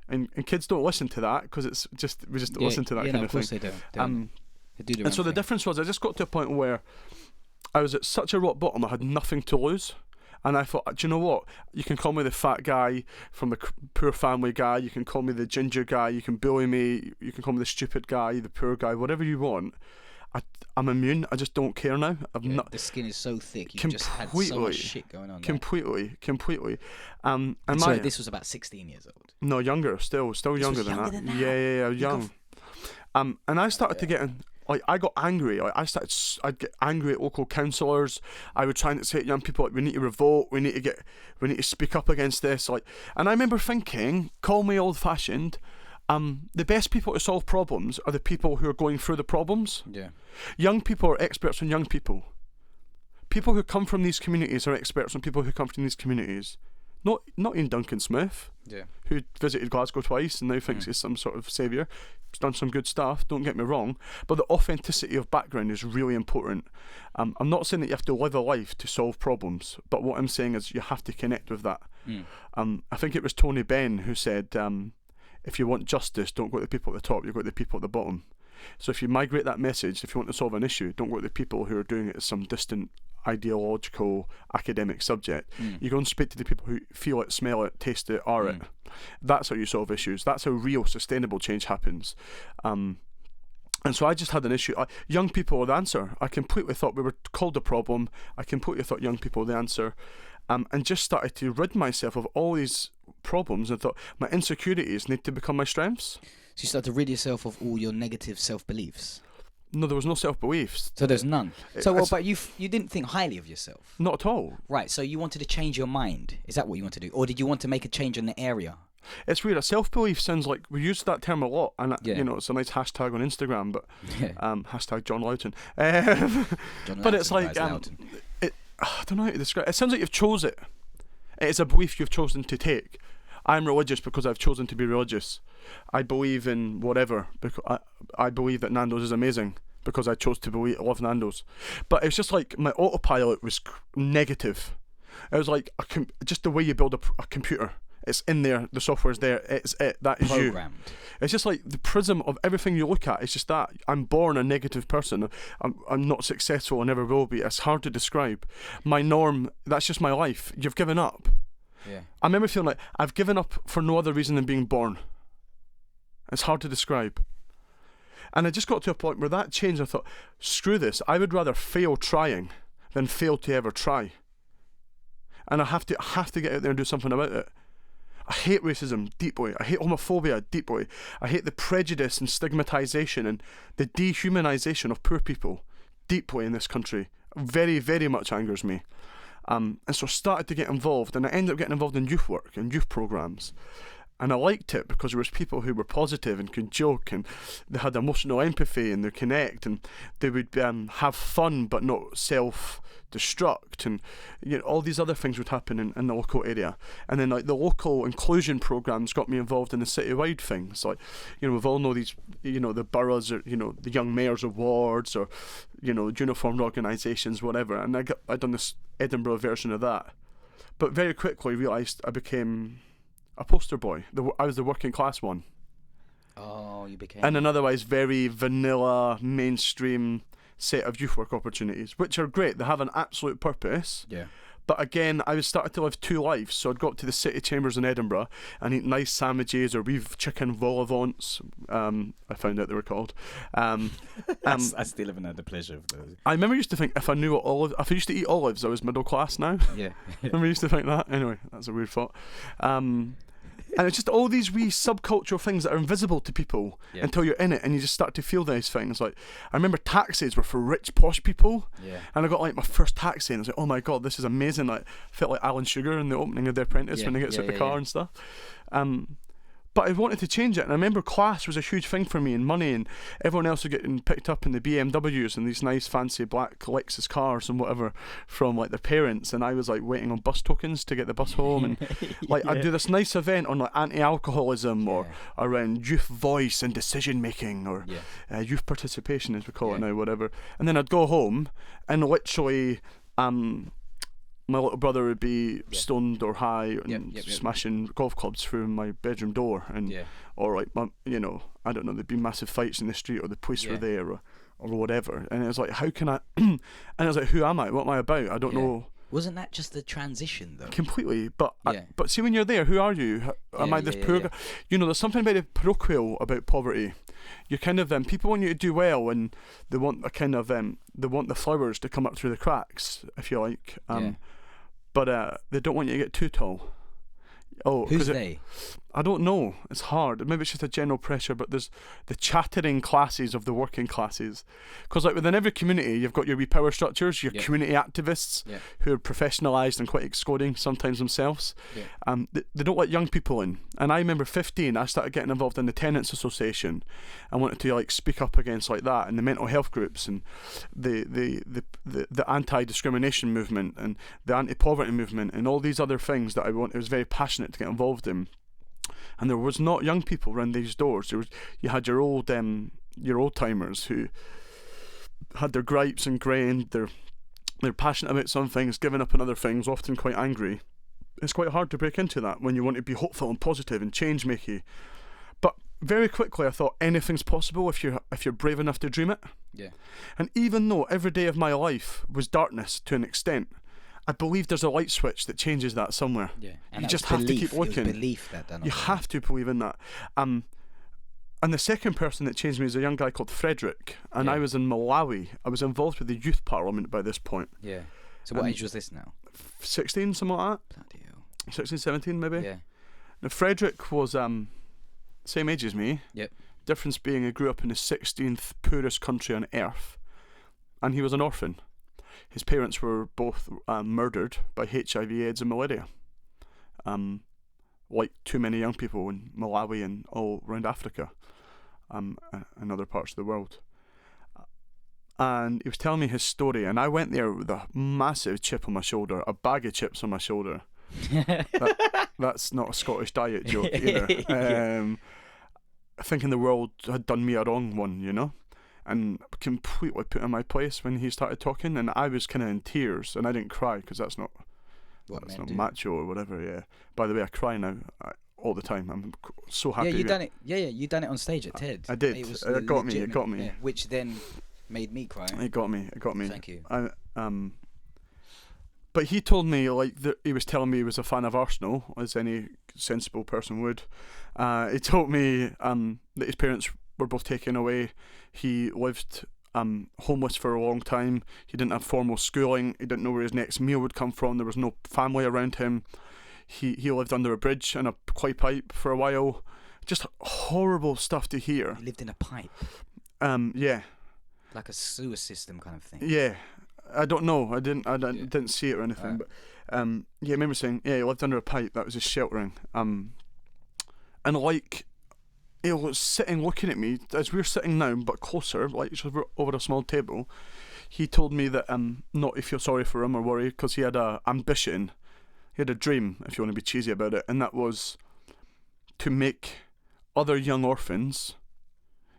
And kids don't listen to that, because we just listen to that kind of course thing. They don't. They do and so the difference was, I just got to a point where I was at such a rock bottom, I had nothing to lose. And I thought, do you know what? You can call me the fat guy from the poor family guy. You can call me the ginger guy. You can bully me. You can call me the stupid guy, the poor guy, whatever you want. I'm immune. I just don't care now. The skin is so thick. You just had so much shit going on. Completely. And sorry, this was about 16 years old. No, younger. Still younger than that. Yeah, young. And I started to get in. I got angry. I'd get angry at local councillors. I would try and say to young people, we need to revolt. We need to speak up against this. And I remember thinking, call me old-fashioned, The best people to solve problems are the people who are going through the problems. Yeah. Young people are experts on young people. People who come from these communities are experts on people who come from these communities. Not Ian Duncan Smith, who visited Glasgow twice and now thinks he's some sort of saviour. He's done some good stuff, don't get me wrong, but the authenticity of background is really important. I'm not saying that you have to live a life to solve problems, but what I'm saying is you have to connect with that. I think it was Tony Benn who said, if you want justice, don't go to the people at the top, you go to the people at the bottom. So if you migrate that message, if you want to solve an issue, don't go to the people who are doing it as some distant ideological academic subject. You go and speak to the people who feel it, smell it, taste it, are it. That's how you solve issues. That's how real sustainable change happens. And so I just had an issue. Young people are the answer. I completely thought we were called a problem. I completely thought young people were the answer. And just started to rid myself of all these problems and thought my insecurities need to become my strengths. So you start to rid yourself of all your negative self-beliefs? No, there was no self-beliefs. So there's none? But you didn't think highly of yourself? Not at all. Right, so you wanted to change your mind. Is that what you want to do? Or did you want to make a change in the area? It's weird. A self-belief sounds like, we use that term a lot, and you know, it's a nice hashtag on Instagram, but hashtag John Loughton. But it's like, I don't know how to describe it. It sounds like you've chose it. It's a belief you've chosen to take. I'm religious because I've chosen to be religious. I believe in whatever, because I believe that Nando's is amazing because I chose to love Nando's. But it's just like my autopilot was negative. It was like just the way you build a computer. It's in there, the software's there, that is programmed. You. It's just like the prism of everything you look at. It's just that I'm born a negative person. I'm not successful, I never will be. It's hard to describe. My norm, that's just my life. You've given up. Yeah. I remember feeling like I've given up for no other reason than being born. It's hard to describe. And I just got to a point where that changed. I thought, screw this. I would rather fail trying than fail to ever try. And I have to get out there and do something about it. I hate racism deeply. I hate homophobia deeply. I hate the prejudice and stigmatization and the dehumanization of poor people deeply in this country. Very, very much angers me. And so I started to get involved, and I ended up getting involved in youth work and youth programs. And I liked it because there was people who were positive and could joke, and they had emotional empathy and they connect, and they would have fun but not self-destruct, and you know, all these other things would happen in the local area. And then like the local inclusion programs got me involved in the citywide things. Like, you know, we've all know these, you know, the boroughs, or you know, the Young Mayors Awards, or you know, uniformed organisations, whatever. And I'd done this Edinburgh version of that, but very quickly realised I became a poster boy. I was the working class one. Oh, you became... And an otherwise very vanilla, mainstream set of youth work opportunities, which are great. They have an absolute purpose. Yeah. But again, I was starting to live two lives. So I'd go up to the city chambers in Edinburgh and eat nice sandwiches or beef chicken vol au vents. I found out they were called. I still haven't had the pleasure of those. I remember I used to think if I used to eat olives, I was middle class now. Yeah. I remember I used to think that. Anyway, that's a weird thought. And it's just all these wee subcultural things that are invisible to people until you're in it, and you just start to feel these things. Like, I remember taxis were for rich, posh people, and I got like my first taxi, and I was like, oh my god, this is amazing. Like, I felt like Alan Sugar in the opening of The Apprentice when he gets out the car and stuff. But I wanted to change it, and I remember class was a huge thing for me, and money, and everyone else was getting picked up in the BMWs and these nice fancy black Lexus cars and whatever from like their parents, and I was like waiting on bus tokens to get the bus home, and like I'd do this nice event on like anti-alcoholism or around youth voice and decision making, or youth participation as we call it now, whatever. And then I'd go home and literally my little brother would be stoned or high and smashing golf clubs through my bedroom door, and or like you know, I don't know, there'd be massive fights in the street, or the police were there, or whatever. And it was like, how can I? And I was like, who am I? What am I about? I don't know. Wasn't that just the transition though? Completely, but but see, when you're there, who are you? Am I this poor guy? You know, there's something very parochial about poverty. You kind of people want you to do well, and they want a kind of they want the flowers to come up through the cracks, if you like. But they don't want you to get too tall. Oh, who's they? I don't know. It's hard. Maybe it's just a general pressure, but there's the chattering classes of the working classes. Because like within every community, you've got your wee power structures, your community activists who are professionalised and quite excluding sometimes themselves. They don't let young people in. And I remember 15, I started getting involved in the Tenants Association. I wanted to like speak up against like that and the mental health groups and the anti-discrimination movement and the anti-poverty movement and all these other things that I was very passionate to get involved in. And there was not young people around these doors. You had your old timers who had their gripes ingrained. They're passionate about some things, giving up on other things, often quite angry. It's quite hard to break into that when you want to be hopeful and positive and change making. But very quickly I thought anything's possible if you're brave enough to dream it. Yeah. And even though every day of my life was darkness to an extent, I believe there's a light switch that changes that somewhere. Yeah. And you just have to keep looking. It was belief that done it. You have to believe in that. And the second person that changed me is a young guy called Frederick, and I was in Malawi. I was involved with the youth parliament by this point. Yeah. So what age was this now? 16, something like that. Bloody hell. 16, 17 maybe. Yeah. Now Frederick was same age as me. Yep. Difference being he grew up in the 16th poorest country on earth, and he was an orphan. His parents were both murdered by HIV, AIDS and malaria, like too many young people in Malawi and all around Africa and other parts of the world. And he was telling me his story, and I went there with a massive chip on my shoulder, a bag of chips on my shoulder. That's not a Scottish diet joke either. Thinking the world had done me a wrong one, you know? And completely put in my place when he started talking, and I was kind of in tears, and I didn't cry because that's not macho or whatever. Yeah. By the way, I cry now all the time. I'm so happy. Yeah, you done it. Yeah, you done it on stage at TED. I did. It got me. Yeah, which then made me cry. It got me. Thank you. But he told me he was telling me he was a fan of Arsenal, as any sensible person would. He told me that his parents were both taken away. He lived homeless for a long time. He didn't have formal schooling. He didn't know where his next meal would come from. There was no family around him. He lived under a bridge in a clay pipe for a while. Just horrible stuff to hear. He lived in a pipe. Yeah. Like a sewer system kind of thing. Yeah. I don't know. I didn't see it or anything. But I remember saying, he lived under a pipe. That was his sheltering. And like, he was sitting looking at me as we're sitting now, but closer, like over a small table. He told me that not to feel sorry for him or worry, because he had a ambition, he had a dream, if you want to be cheesy about it, and that was to make other young orphans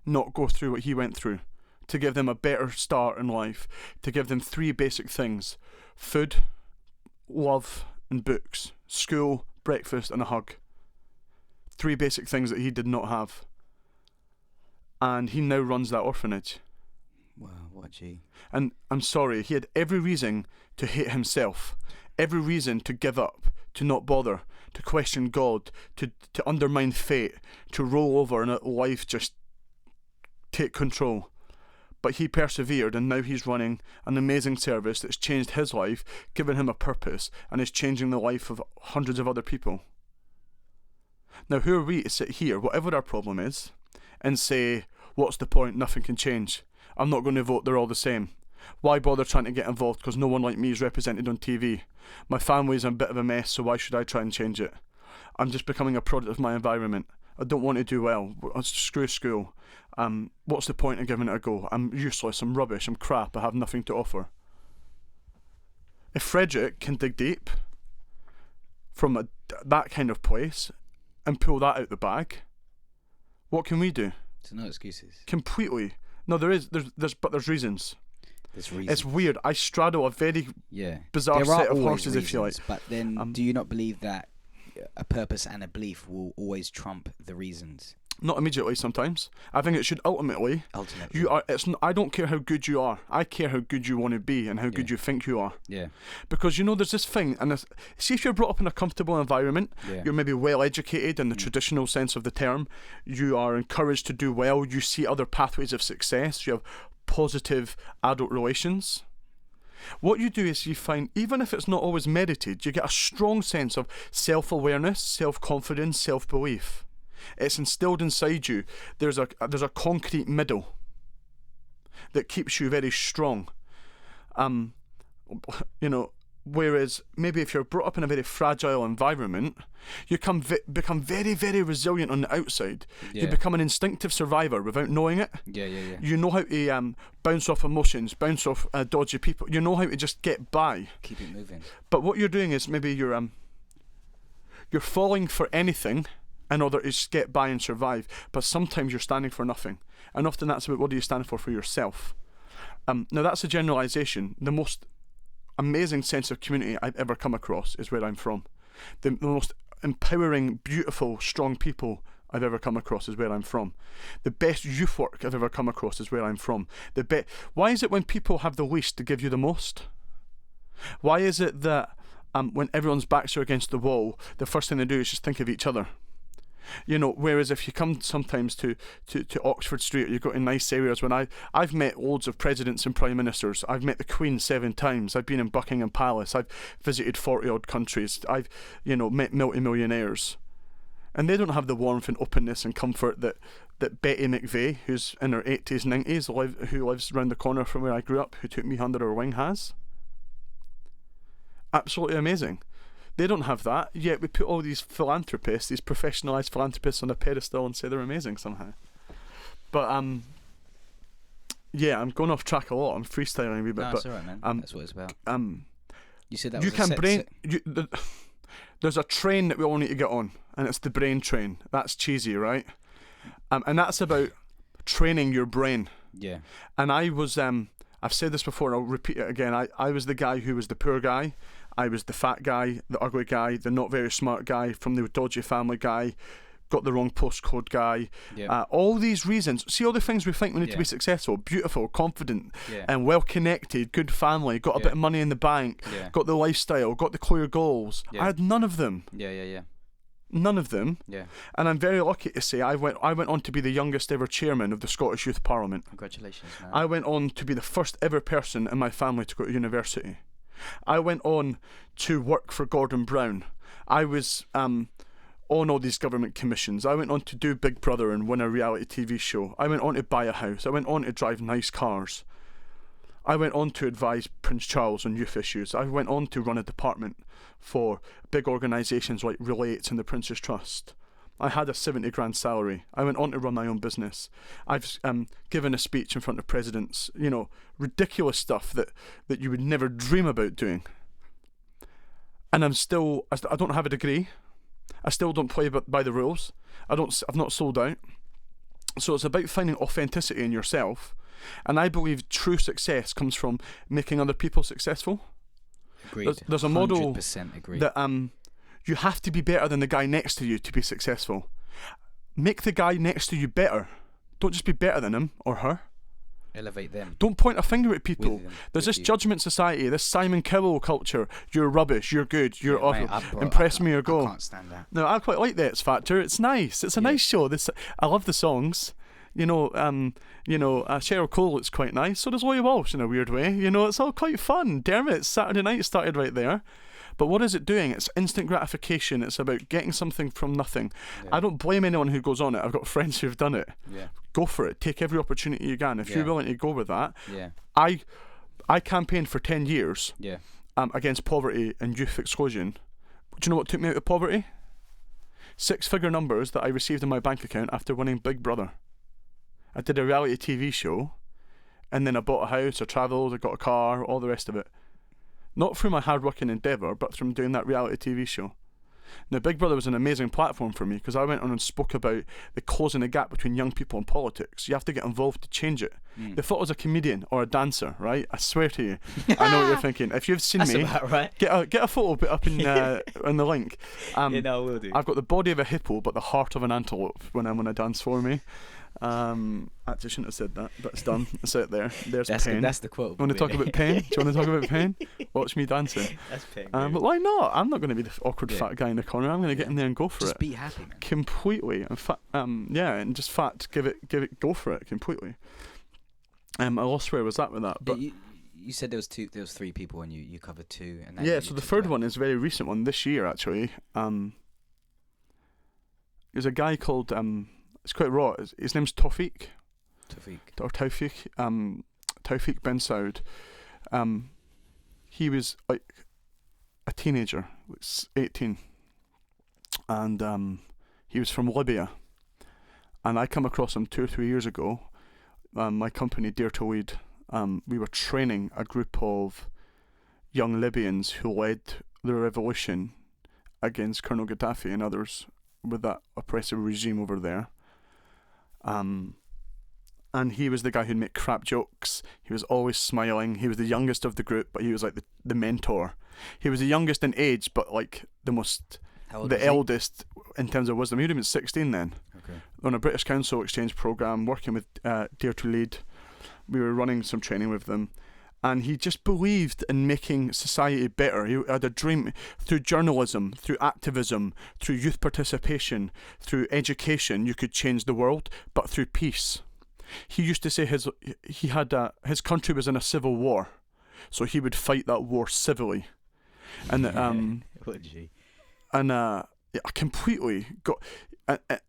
not go through what he went through, to give them a better start in life, to give them 3 basic things: food, love, and books, school, breakfast, and a hug. 3 basic things that he did not have. And he now runs that orphanage. Wow, what a G. And I'm sorry, he had every reason to hate himself, every reason to give up, to not bother, to question God, to undermine fate, to roll over and let life just take control. But he persevered, and now he's running an amazing service that's changed his life, given him a purpose, and is changing the life of hundreds of other people. Now, who are we to sit here, whatever our problem is, and say, what's the point, nothing can change. I'm not going to vote, they're all the same. Why bother trying to get involved because no one like me is represented on TV? My family's in a bit of a mess, so why should I try and change it? I'm just becoming a product of my environment. I don't want to do well. Screw school. What's the point of giving it a go? I'm useless, I'm rubbish, I'm crap, I have nothing to offer. If Frederick can dig deep from that kind of place and pull that out the bag, what can we do? So no excuses. Completely. No, there's reasons. There's reasons. It's weird. I straddle a very bizarre set of horses, if you like. But then, do you not believe that a purpose and a belief will always trump the reasons? Not immediately. Sometimes I think it should ultimately. You are. I don't care how good you are. I care how good you want to be and how good you think you are. Yeah. Because there's this thing, and see if you're brought up in a comfortable environment, you're maybe well educated in the traditional sense of the term. You are encouraged to do well. You see other pathways of success. You have positive adult relations. What you do is you find, even if it's not always meditated, you get a strong sense of self-awareness, self-confidence, self-belief. It's instilled inside you. There's a concrete middle that keeps you very strong. Whereas maybe if you're brought up in a very fragile environment, you become very, very resilient on the outside. Yeah. You become an instinctive survivor without knowing it. Yeah. You know how to bounce off emotions, bounce off dodgy people. You know how to just get by. Keep it moving. But what you're doing is maybe you're falling for anything in order to just get by and survive. But sometimes you're standing for nothing. And often that's about, what do you stand for yourself? Now that's a generalisation. The most amazing sense of community I've ever come across is where I'm from. The most empowering, beautiful, strong people I've ever come across is where I'm from. The best youth work I've ever come across is where I'm from. Why is it when people have the least to give you the most? Why is it that when everyone's backs are against the wall, the first thing they do is just think of each other? Whereas if you come sometimes to Oxford Street, or you go to nice areas, when I've met loads of presidents and prime ministers. I've met the Queen 7 times. I've been in Buckingham Palace. I've visited 40 odd countries. I've met multi-millionaires, and they don't have the warmth and openness and comfort that Betty McVeigh, who's in her 80s, 90s, who lives round the corner from where I grew up, who took me under her wing, has. Absolutely amazing. They don't have that, yet we put all these philanthropists, these professionalised philanthropists, on a pedestal and say they're amazing somehow. But I'm going off track a lot. I'm freestyling a wee bit. No, it's alright, man. That's what it's about. You said that you was can there's a train that we all need to get on, and it's the brain train. That's cheesy, right? And that's about training your brain. Yeah. And I was, I've said this before, and I'll repeat it again. I was the guy who was the poor guy. I was the fat guy, the ugly guy, the not very smart guy, from the dodgy family guy, got the wrong postcode guy. Yeah. All these reasons. See all the things we think we need to be successful, beautiful, confident, and well connected, good family, got a bit of money in the bank, got the lifestyle, got the clear goals. I had none of them. Yeah. None of them. Yeah. And I'm very lucky to say I went on to be the youngest ever chairman of the Scottish Youth Parliament. Congratulations, man. I went on to be the first ever person in my family to go to university. I went on to work for Gordon Brown. I was on all these government commissions. I went on to do Big Brother and win a reality TV show. I went on to buy a house. I went on to drive nice cars. I went on to advise Prince Charles on youth issues. I went on to run a department for big organisations like Relate and the Prince's Trust. I had a 70 grand salary. I went on to run my own business. I've given a speech in front of presidents, ridiculous stuff that you would never dream about doing. And I don't have a degree. I still don't play by the rules. I've not sold out. So it's about finding authenticity in yourself. And I believe true success comes from making other people successful. Agreed. There's a model 100% agreed. that you have to be better than the guy next to you to be successful. Make the guy next to you better. Don't just be better than him or her. Elevate them. Don't point a finger at people. There's this judgment society, this Simon Cowell culture. You're rubbish, you're good, you're awful. Impress me or go. I can't stand that. No, I quite like the X Factor. It's nice. It's a nice show. I love the songs. Cheryl Cole looks quite nice. So does Loie Walsh in a weird way. It's all quite fun. Dermot, Saturday Night started right there. But what is it doing? It's instant gratification. It's about getting something from nothing. Yeah. I don't blame anyone who goes on it. I've got friends who've done it. Yeah. Go for it. Take every opportunity you can. If you're willing to go with that. Yeah. I campaigned for 10 years against poverty and youth exclusion. Do you know what took me out of poverty? 6-figure numbers that I received in my bank account after winning Big Brother. I did a reality TV show, and then I bought a house, I travelled, I got a car, all the rest of it. Not through my hard-working endeavour, but from doing that reality TV show. Now, Big Brother was an amazing platform for me because I went on and spoke about the closing the gap between young people and politics. You have to get involved to change it. They thought I was a comedian or a dancer, right? I swear to you. I know what you're thinking. If you've seen me, about right. get a photo put up in the link. I will do. I've got the body of a hippo but the heart of an antelope when I'm on a dance for me. Actually, shouldn't have said that, but it's done. It's out there. There's pain. That's the quote. Want to talk about pain? Do you want to talk about pain? Watch me dancing. That's pain. But why not? I'm not going to be the awkward fat guy in the corner. I'm going to get in there and go for just it. Just be happy, man. Completely. In fact, and just fat. Give it. Go for it completely. I lost where I was at with that. But you said there was three people, and you covered two. And yeah, so the third one is a very recent one this year actually. There's a guy called it's quite raw. His name's Tawfiq. Tawfiq bin Saud. He was like a teenager, 18, and he was from Libya. And I come across him 2 or 3 years ago. My company, Dare to Lead, we were training a group of young Libyans who led the revolution against Colonel Gaddafi and others with that oppressive regime over there. And he was the guy who'd make crap jokes. He was always smiling. He was the youngest of the group, but he was like the mentor. He was the youngest in age, but like the eldest in terms of wisdom. He would have been 16 then. Okay. On a British Council exchange programme, working with Dare to Lead. We were running some training with them. And he just believed in making society better. He had a dream through journalism, through activism, through youth participation, through education, you could change the world, but through peace. He used to say his country was in a civil war, so he would fight that war civilly. And I completely got,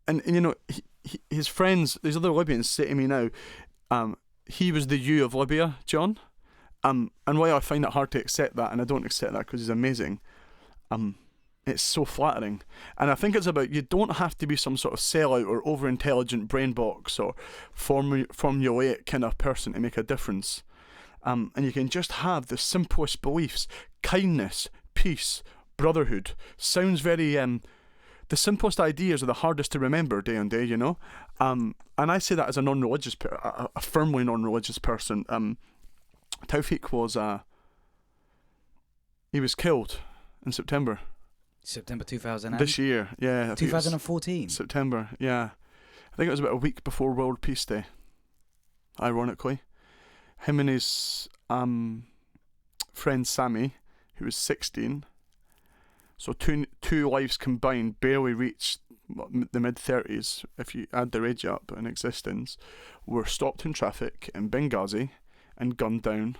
and you know, his friends, these other Libyans, say to me now, he was the you of Libya, John. And while I find it hard to accept that, and I don't accept that because he's amazing, it's so flattering. And I think it's about, you don't have to be some sort of sellout or over-intelligent brain box or formulaic kind of person to make a difference. And you can just have the simplest beliefs: kindness, peace, brotherhood. Sounds very... the simplest ideas are the hardest to remember day on day, you know? And I say that as a non-religious, a firmly non-religious person. Tawfiq was... he was killed in September. September 2000. This year, yeah. 2014. September, yeah. I think it was about a week before World Peace Day. Ironically, him and his friend Sammy, who was 16. So two lives combined barely reached the mid-30s, if you add their age up in existence, were stopped in traffic in Benghazi and gunned down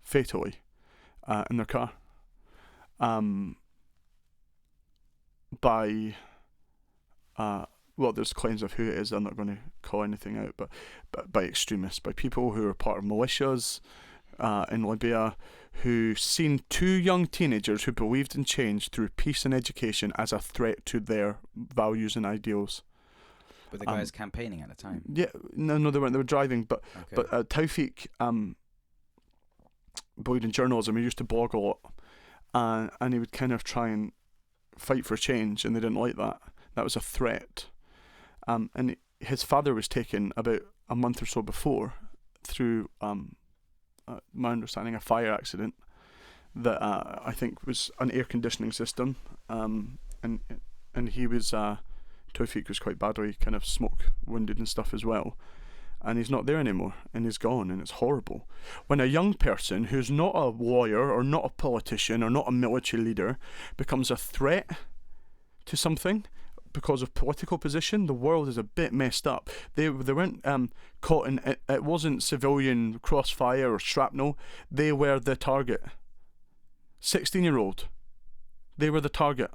fatally in their car. By there's claims of who it is. I'm not going to call anything out, but by extremists, by people who are part of militias in Libya, who seen two young teenagers who believed in change through peace and education as a threat to their values and ideals. Were the guys campaigning at the time? Yeah, no, they weren't. They were driving, but okay. Tawfiq believed in journalism. He used to blog a lot, and he would kind of try and fight for change, and they didn't like that. That was a threat. And his father was taken about a month or so before through, my understanding, a fire accident that I think was an air conditioning system. And he was, Tawfiq was quite badly kind of smoke wounded and stuff as well. And he's not there anymore, and he's gone, and it's horrible. When a young person who's not a lawyer or not a politician or not a military leader becomes a threat to something because of political position, the world is a bit messed up. They weren't caught in it wasn't civilian crossfire or shrapnel. They were the target. 16-year-old. They were the target.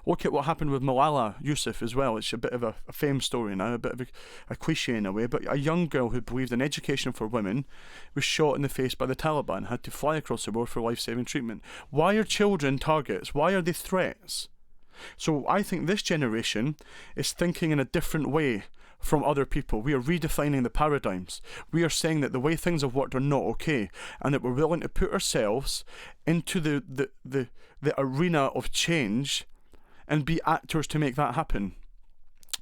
Look at what happened with Malala Yousaf as well. It's a bit of a fame story now, a bit of a cliche in a way, but a young girl who believed in education for women was shot in the face by the Taliban, had to fly across the world for life-saving treatment. Why are children targets? Why are they threats? So I think this generation is thinking in a different way from other people. We are redefining the paradigms. We are saying that the way things have worked are not okay, and that we're willing to put ourselves into the arena of change and be actors to make that happen.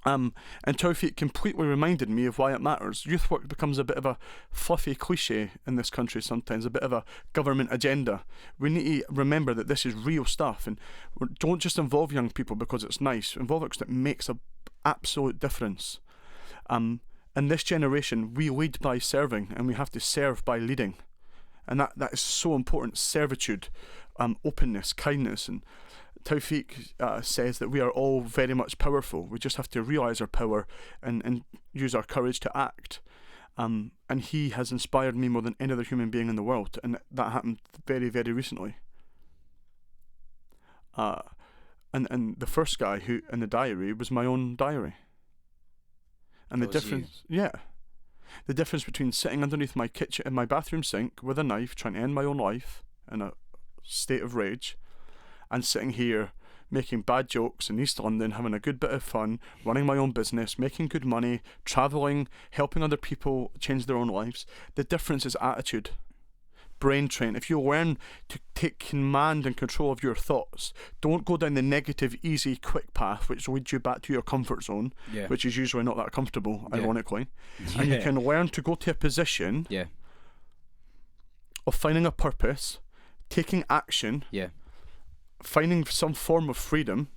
And Tawfiq completely reminded me of why it matters. Youth work becomes a bit of a fluffy cliche in this country sometimes, a bit of a government agenda. We need to remember that this is real stuff, and don't just involve young people because it's nice. Involve it because it makes an absolute difference. In this generation, we lead by serving, and we have to serve by leading. And that is so important. Servitude, openness, kindness, and Tawfiq says that we are all very much powerful. We just have to realise our power and use our courage to act. And he has inspired me more than any other human being in the world, and that happened very, very recently. And the first guy who in the diary was my own diary. And the difference, the difference between sitting underneath my kitchen in my bathroom sink with a knife trying to end my own life in a state of rage, and sitting here making bad jokes in East London, having a good bit of fun, running my own business, making good money, travelling, helping other people change their own lives. The difference is attitude. Brain train. If you learn to take command and control of your thoughts, don't go down the negative, easy, quick path which leads you back to your comfort zone, which is usually not that comfortable, ironically. And you can learn to go to a position of finding a purpose, taking action, finding some form of freedom,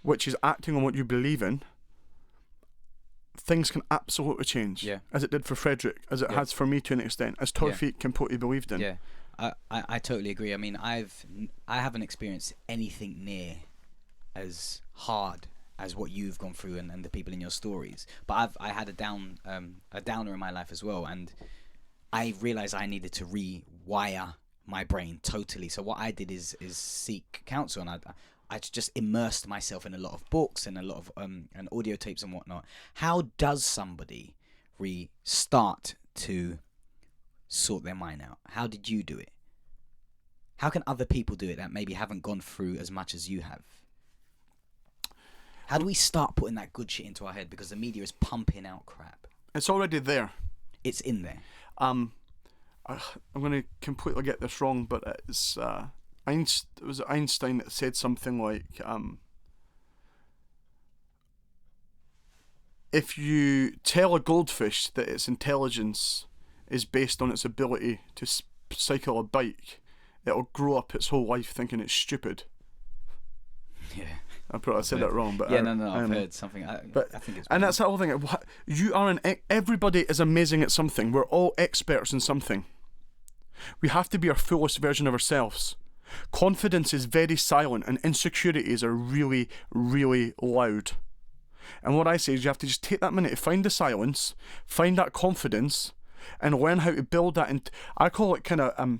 which is acting on what you believe in. Things can absolutely change, as it did for Frederick, as it has for me to an extent, as Taufik completely believed in. Yeah, I totally agree. I mean, I haven't experienced anything near as hard as what you've gone through and the people in your stories. But I had a downer in my life as well, and I realized I needed to rewire my brain totally. So what I did is seek counsel, and I just immersed myself in a lot of books and a lot of and audio tapes and whatnot. How does somebody restart to sort their mind out? How did you do it? How can other people do it that maybe haven't gone through as much as you have? How do we start putting that good shit into our head, because the media is pumping out crap? It's already there. It's in there. I'm going to completely get this wrong, but it's it was Einstein that said something like, if you tell a goldfish that its intelligence is based on its ability to cycle a bike, it'll grow up its whole life thinking it's stupid. Yeah. I probably said that wrong, but I've heard something. I think it's. And that's the whole thing. You are everybody is amazing at something. We're all experts in something. We have to be our fullest version of ourselves. Confidence is very silent, and insecurities are really, really loud. And what I say is you have to just take that minute to find the silence, find that confidence, and learn how to build that. And I call it kind of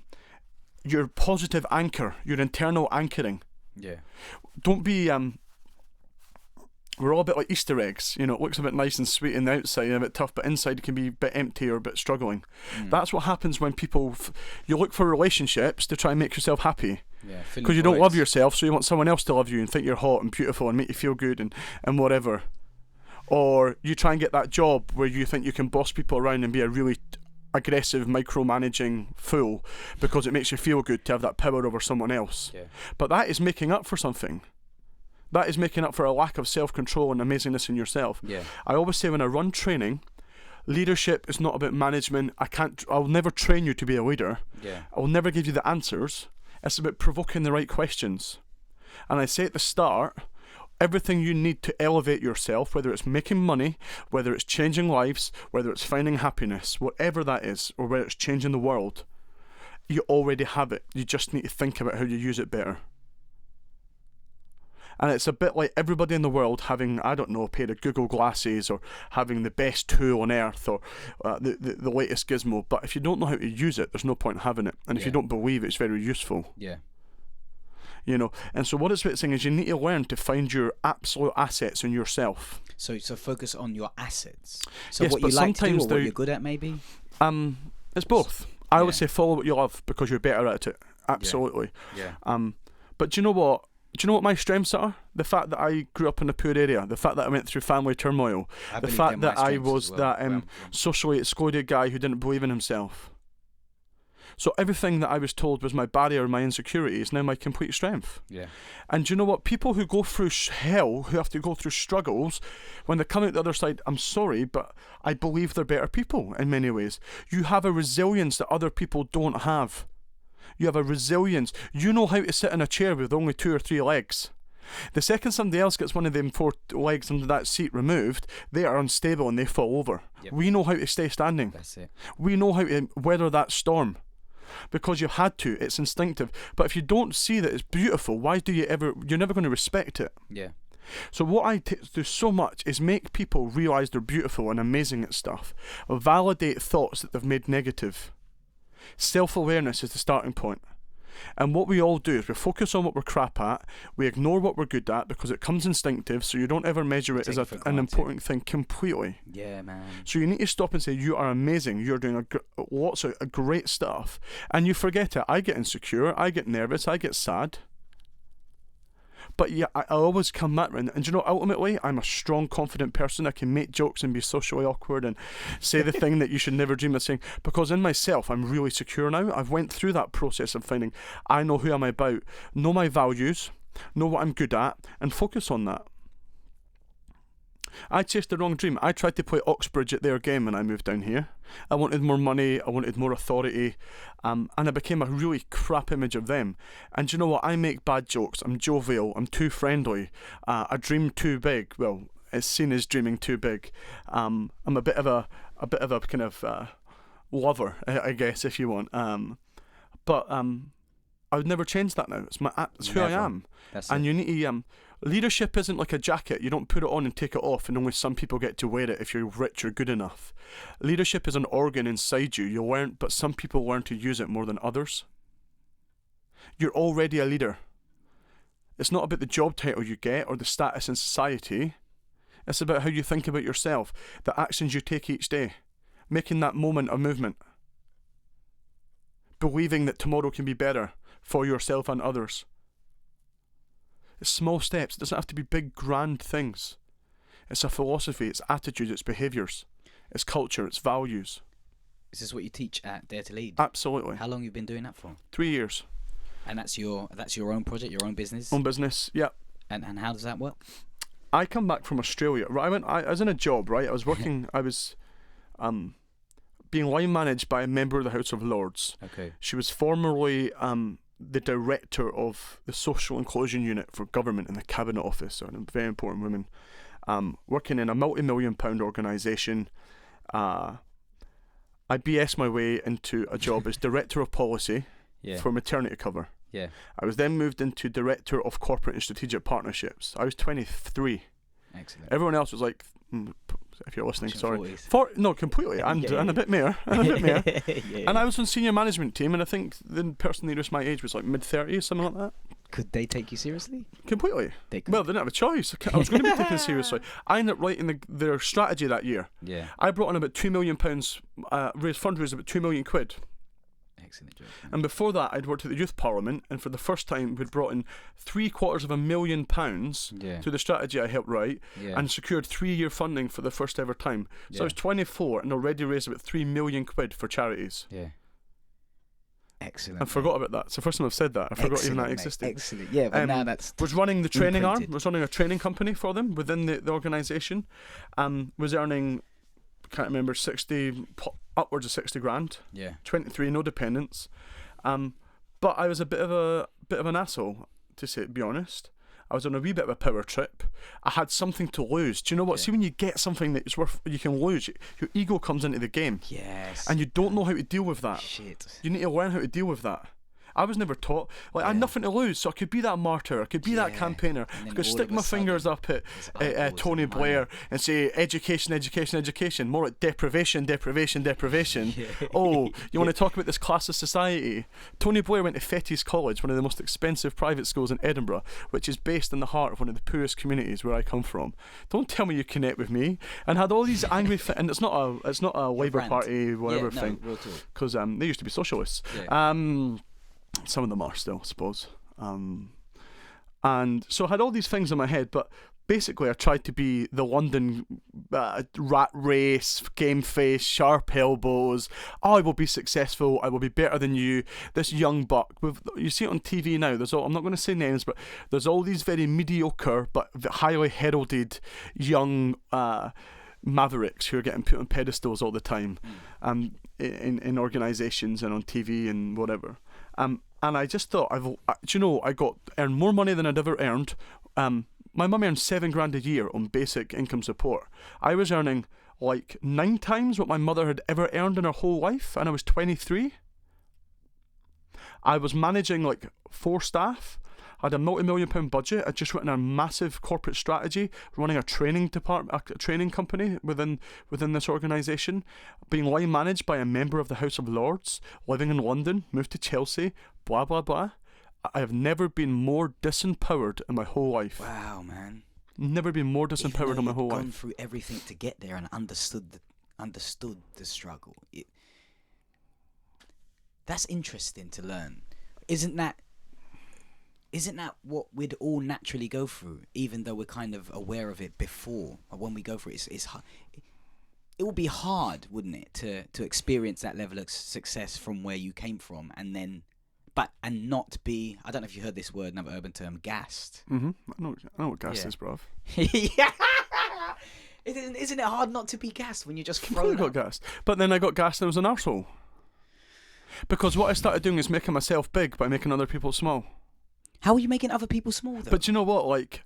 your positive anchor, your internal anchoring. Yeah. Don't be we're all a bit like Easter eggs, you know. It looks a bit nice and sweet on the outside and a bit tough, but inside it can be a bit empty or a bit struggling. That's what happens when people you look for relationships to try and make yourself happy, because you don't love yourself, so you want someone else to love you and think you're hot and beautiful and make you feel good and whatever. Or you try and get that job where you think you can boss people around and be a really aggressive micromanaging fool because it makes you feel good to have that power over someone else. But that is making up for something. That is making up for a lack of self-control and amazingness in yourself. I always say when I run training, leadership is not about management. I'll never train you to be a leader. I'll never give you the answers. It's about provoking the right questions. And I say at the start, everything you need to elevate yourself, whether it's making money, whether it's changing lives, whether it's finding happiness, whatever that is, or whether it's changing the world, you already have it. You just need to think about how you use it better. And it's a bit like everybody in the world having, I don't know, a pair of Google glasses or having the best tool on earth or the latest gizmo. But if you don't know how to use it, there's no point in having it. And if you don't believe it's very useful. You know, and so what it's saying is you need to learn to find your absolute assets in yourself. So focus on your assets. So what you like to do or what you're good at, maybe? It's both. I always say follow what you love because you're better at it. Absolutely. But do you know what? Do you know what my strengths are? The fact that I grew up in a poor area, the fact that I went through family turmoil, the fact that I was that socially excluded guy who didn't believe in himself. So everything that I was told was my barrier, my insecurity, is now my complete strength. And do you know what? People who go through hell, who have to go through struggles, when they come out the other side, I'm sorry, but I believe they're better people in many ways. You have a resilience that other people don't have. You have a resilience. You know how to sit in a chair with only 2 or 3 legs. The second somebody else gets one of them 4 legs under that seat removed, they are unstable and they fall over. We know how to stay standing. That's it. We know how to weather that storm. Because you've had to, it's instinctive. But if you don't see that it's beautiful, why do you ever, you're never going to respect it. So what I do so much is make people realise they're beautiful and amazing at stuff, or validate thoughts that they've made negative. Self-awareness is the starting point. And what we all do is we focus on what we're crap at, we ignore what we're good at because it comes instinctive, so you don't ever measure it as an important thing completely. Yeah, man. So you need to stop and say, you are amazing, you're doing lots of great stuff, and you forget it. I get insecure, I get nervous, I get sad. But yeah, I always come at it, and you know, ultimately, I'm a strong, confident person. I can make jokes and be socially awkward and say the thing that you should never dream of saying, because in myself, I'm really secure now. I've went through that process of finding, I know who I'm about, know my values, know what I'm good at, and focus on that. I chased the wrong dream. I tried to play Oxbridge at their game when I moved down here. I wanted more money, I wanted more authority, and I became a really crap image of them. And you know what? I make bad jokes. I'm jovial. I'm too friendly. I dream too big. Well, it's seen as dreaming too big. I'm a bit of a kind of lover, I guess, if you want. But I would never change that now. It's who I am. And you need to. Leadership isn't like a jacket. You don't put it on and take it off, and only some people get to wear it if you're rich or good enough. Leadership is an organ inside you. You learn, but some people learn to use it more than others. You're already a leader. It's not about the job title you get or the status in society. It's about how you think about yourself, the actions you take each day, making that moment a movement, believing that tomorrow can be better for yourself and others. It's small steps. It doesn't have to be big, grand things. It's a philosophy, it's attitudes, it's behaviours, it's culture, it's values. Is this what you teach at Dare to Lead? Absolutely. How long have you been doing that for? 3 years. And that's your own project, your own business? Own business, yeah. And how does that work? I come back from Australia. I was in a job, right? I was working, I was being line managed by a member of the House of Lords. Okay. She was formerly the director of the social inclusion unit for government in the cabinet office, so a very important woman, working in a multi-million-pound organisation. I BS my way into a job as director of policy for maternity cover. Yeah. I was then moved into director of corporate and strategic partnerships. I was 23. Excellent. Everyone else was like, if you're listening, sorry. 40s. No, completely. And a bit more. And I was on senior management team, and I think the person nearest my age was like mid-30s, something like that. Could they take you seriously? Completely. They could. Well, they didn't have a choice. I was going to be taken seriously. I ended up writing their strategy that year. Yeah. I brought in about £2 million, fundraised about £2 million. Excellent job. And before that, I'd worked at the Youth Parliament, and for the first time, we'd brought in £750,000 to the strategy I helped write, and secured 3-year funding for the first ever time. So I was 24 and already raised about £3 million for charities. Yeah. Excellent. I forgot about that. It's the first time I've said that. I forgot even that existed. Excellent. Yeah, but now that's was running the training arm. Was running a training company for them within the organisation. Was earning, can't remember, upwards of 60 grand. Yeah. 23, no dependents. But I was a bit of an asshole, to be honest. I was on a wee bit of a power trip. I had something to lose. Do you know what? See, when you get something that's you can lose, your ego comes into the game. Yes. And you don't know how to deal with that. Shit. You need to learn how to deal with that. I was never taught. I had nothing to lose, so I could be that martyr. I could be that campaigner. I could stick my fingers up at Tony Blair and say, education, education, education. More like deprivation, deprivation, deprivation. Oh, you want to talk about this class of society? Tony Blair went to Fettes College, one of the most expensive private schools in Edinburgh, which is based in the heart of one of the poorest communities where I come from. Don't tell me you connect with me. And had all these angry... and it's not a Labour Party, whatever thing. Because they used to be socialists. Yeah. Some of them are still, I suppose. And so I had all these things in my head, but basically I tried to be the London rat race, game face, sharp elbows. Oh, I will be successful. I will be better than you. This young buck. You see it on TV now. I'm not going to say names, but there's all these very mediocre but highly heralded young mavericks who are getting put on pedestals all the time, in organisations and on TV and whatever. And I just thought, I earned more money than I'd ever earned. My mum earned £7,000 a year on basic income support. I was earning like 9 times what my mother had ever earned in her whole life, and I was 23. I was managing like 4 staff. I had a multi-million-pound budget. I'd just written a massive corporate strategy, running a training department, a training company within this organisation, being line managed by a member of the House of Lords, living in London, moved to Chelsea, blah blah blah. I have never been more disempowered in my whole life. Wow, man. Never been more disempowered in my whole life. Gone through everything to get there and understood the struggle. That's interesting to learn. Isn't that what we'd all naturally go through, even though we're kind of aware of it before? Or when we go through it, it's hard. It would be hard, wouldn't it, to experience that level of success from where you came from, and not be, I don't know if you heard this word, another urban term, gassed. I know what gassed is, bruv. Yeah. Isn't it hard not to be gassed when you just thrown got gassed? But then I got gassed and I was an arsehole. Because what I started doing is making myself big by making other people small. How are you making other people small, though? But you know what? Like,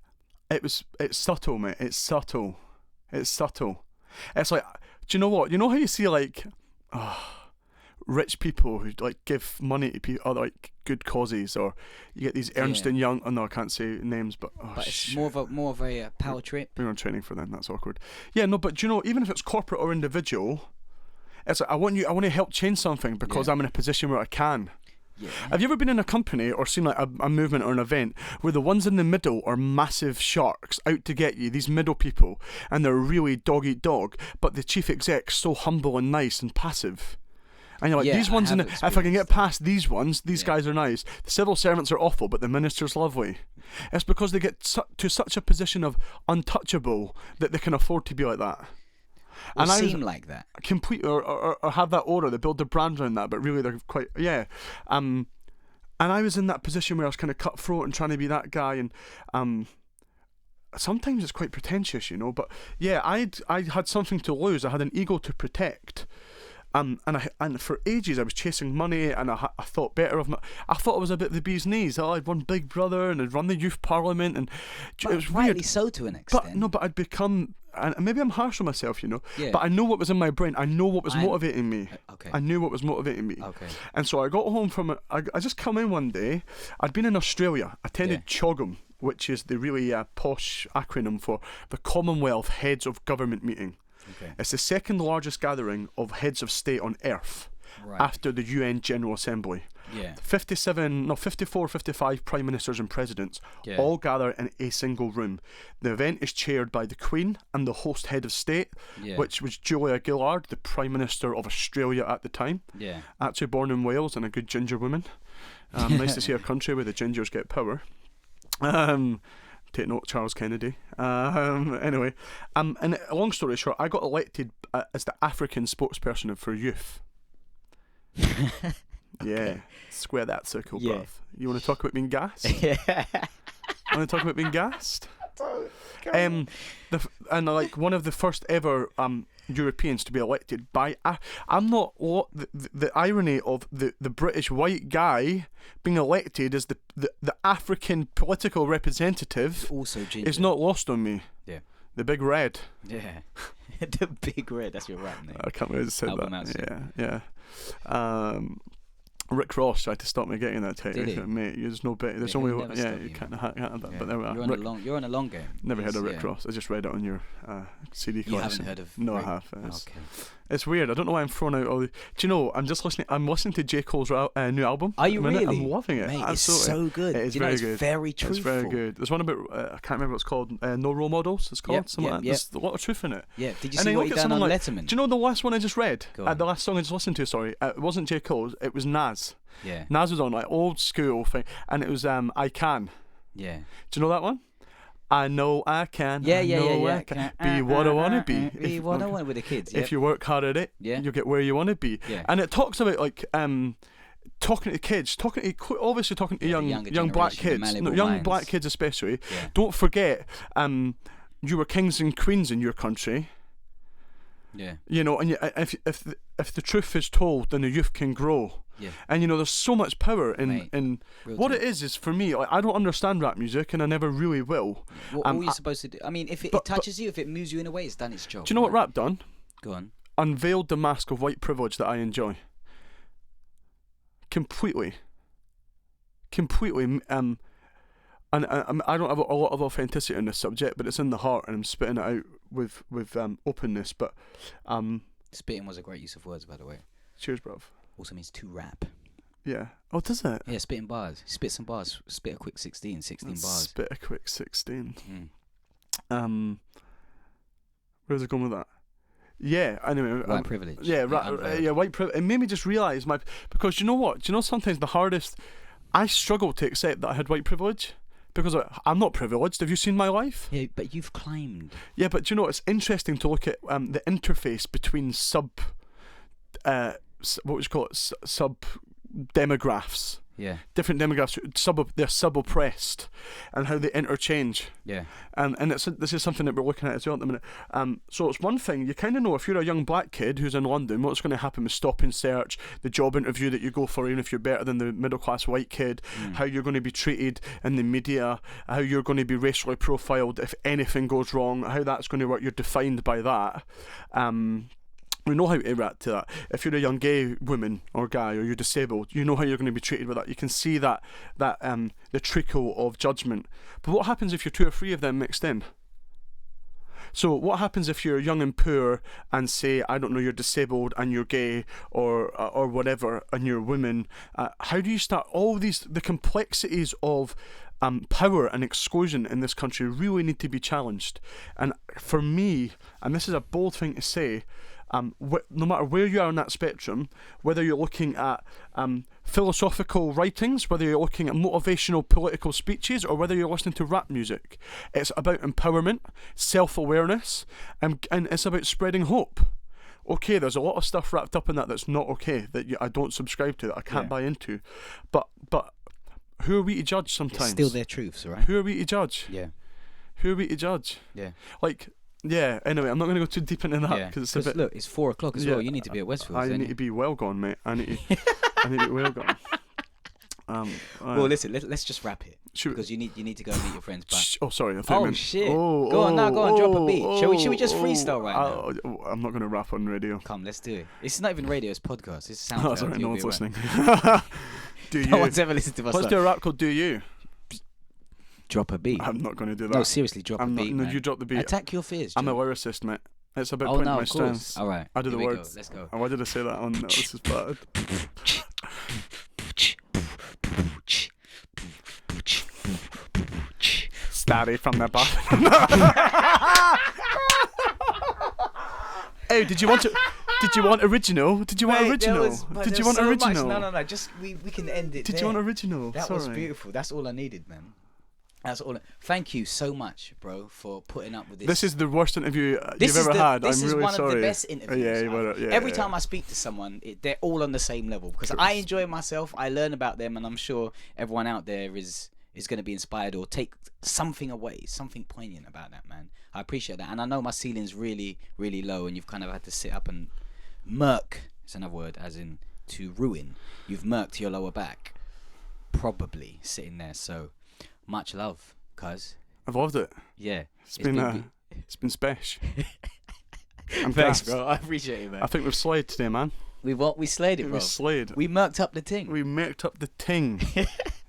it's subtle, mate. It's subtle. It's like, do you know what? You know how you see, like, rich people who, like, give money to people, or, like, good causes, or you get these Ernst and Young, oh no, I can't say names, but it's more of a power trip. We're on training for them, that's awkward. Yeah, no, but do you know, even if it's corporate or individual, it's like, I want to help change something because I'm in a position where I can. Yeah. Have you ever been in a company or seen like a movement or an event where the ones in the middle are massive sharks out to get you, these middle people, and they're really dog eat dog, but the chief exec's so humble and nice and passive? And you're like, these ones, if I can get past these ones, these guys are nice. The civil servants are awful, but the minister's lovely. It's because they get to such a position of untouchable that they can afford to be like that. And seem like that. Or have that aura, they build their brand around that, but really they're quite, and I was in that position where I was kind of cutthroat and trying to be that guy, and sometimes it's quite pretentious, you know, but yeah, I had something to lose, I had an ego to protect. And for ages I was chasing money, and I thought better of I thought I was a bit the bee's knees. I'd run Big Brother and I'd run the youth parliament, and it was rightly weird. So to an extent. But I'd become, and maybe I'm harsh on myself, you know. Yeah. But I know what was in my brain. I know what was motivating me. Okay. I knew what was motivating me. Okay. And so I got home from I just come in one day. I'd been in Australia. I attended CHOGM, which is the really posh acronym for the Commonwealth Heads of Government meeting. Okay. It's the second largest gathering of heads of state on earth, after the UN General Assembly. Yeah. 54, 55 prime ministers and presidents all gather in a single room. The event is chaired by the Queen and the host head of state, which was Julia Gillard, the Prime Minister of Australia at the time. Yeah. Actually born in Wales and a good ginger woman. Nice to see a country where the gingers get power. Take note, Charles Kennedy. Anyway, and long story short, I got elected as the African spokesperson for youth. Yeah, square that circle, bruv. You want to talk about being gassed? Want to talk about being gassed? And like one of the first ever Europeans to be elected by I'm not the irony of the British white guy being elected as the African political representative also ginger. Is not lost on me. Yeah. The Big Red. Yeah. The Big Red, that's your rap name. I can't believe I said that. Yeah. Rick Ross tried to stop me getting that title, mate. There's no bit. There's only you can't have that. Yeah. But there we are. You're on a long game. Never heard of Rick Ross. I just read it on your CD collection. You haven't heard of? No, Rick? I have. Okay. It's weird. I don't know why I'm throwing out all the. Do you know? I'm listening to J. Cole's new album. Are you really? I'm loving it. Mate, absolutely. It's so good. It is very good. It's very truthful. It's very good. There's one about I can't remember what it's called. No Role Models. It's called something like that. There's a lot of truth in it. Yeah. Did you see what he done on Letterman? Do you know the last one I just read? The last song I just listened to. Sorry, it wasn't J. Cole's. It was Nas. Yeah. Nas was on like old school thing, and it was I Can. Yeah. Do you know that one? I know I can. Yeah. I can. Be what I want to be. Be what I want with the kids. If you work hard at it, you'll get where you want to be. Yeah. And it talks about like talking to kids, obviously talking to young black kids, black kids especially. Yeah. Don't forget, you were kings and queens in your country. Yeah. You know, and if the truth is told, then the youth can grow. Yeah. And you know, there's so much power in what it is for me. Like, I don't understand rap music, and I never really will. What are you supposed to do? I mean, if it touches you, if it moves you in a way, it's done its job. Do you know what rap done? Go on. Unveiled the mask of white privilege that I enjoy. Completely. and I don't have a lot of authenticity on this subject, but it's in the heart, and I'm spitting it out with openness. But spitting was a great use of words, by the way. Cheers, bruv. Also means to rap. Yeah. Oh, does it? Yeah, spitting bars. Spit some bars. Spit a quick 16 bars. Spit a quick 16. Where's it going with that? Yeah, anyway. White privilege. Yeah, white privilege. It made me just realise because you know what? Do you know sometimes the hardest? I struggle to accept that I had white privilege because I'm not privileged. Have you seen my life? Yeah, but you've climbed. Yeah, but do you know it's interesting to look at the interface between sub demographics. Yeah. Different demographics, they're sub-oppressed, and how they interchange. Yeah. And this is something that we're looking at as well at the minute. So it's one thing, you kind of know if you're a young black kid who's in London, what's going to happen with Stop and Search, the job interview that you go for, even if you're better than the middle-class white kid, how you're going to be treated in the media, how you're going to be racially profiled if anything goes wrong, how that's going to work. You're defined by that. We know how to react to that. If you're a young gay woman or guy, or you're disabled, you know how you're going to be treated with that. You can see that the trickle of judgment. But what happens if you're two or three of them mixed in? So what happens if you're young and poor and say, I don't know, you're disabled and you're gay or whatever, and you're a woman? How do you start all the complexities of power and exclusion in this country really need to be challenged. And for me, and this is a bold thing to say, no matter where you are on that spectrum, whether you're looking at philosophical writings, whether you're looking at motivational political speeches, or whether you're listening to rap music, it's about empowerment, self-awareness, and it's about spreading hope. Okay, there's a lot of stuff wrapped up in that that's not okay, that I don't subscribe to, that I can't buy into, but who are we to judge sometimes? It's still their truths, right? Who are we to judge? Yeah. Who are we to judge? Yeah. Yeah, anyway, I'm not going to go too deep into that because it's a bit. Look, it's 4:00 as well. You need to be at Westfield. I need to be well gone, mate. I need to be well gone. Well, listen, let's just wrap it because you need to go and meet your friends. But oh, sorry. Shit! Go on, drop a beat. Should we just freestyle right now? I'm not going to rap on radio. Come, let's do it. It's not even radio; it's podcast. It's SoundCloud. No, that's alright. No one's listening. Do you? No one's ever listened to us. Let's do a rap called "Do You." Drop a beat. I'm not going to do that. No, seriously, drop a beat. No, man. you drop the beat. Attack your fears. I'm a lyricist, mate. It's about putting my strengths. All right. I do the words. Go. Let's go. Why did I say that on? No, this is bad. Started from the bottom. Hey, did you want original? Did you want original? Did you want original? No. Just we can end it. Did you want original? That was beautiful. That's all I needed, man. That's all. Thank you so much, bro, for putting up with this. This is the worst interview you've ever had. I'm really sorry. This is one of the best interviews. Every time I speak to someone, they're all on the same level because I enjoy myself. I learn about them, and I'm sure everyone out there is going to be inspired or take something away, something poignant about that, man. I appreciate that, and I know my ceiling's really, really low, and you've kind of had to sit up and murk. It's another word, as in to ruin. You've murked your lower back, probably sitting there. So. Much love, cuz. I've loved it. Yeah. It's been special. Thanks, bro. I appreciate it, man. I think we've slayed today, man. We slayed it, bro. We slayed. We murked up the ting. We murked up the ting.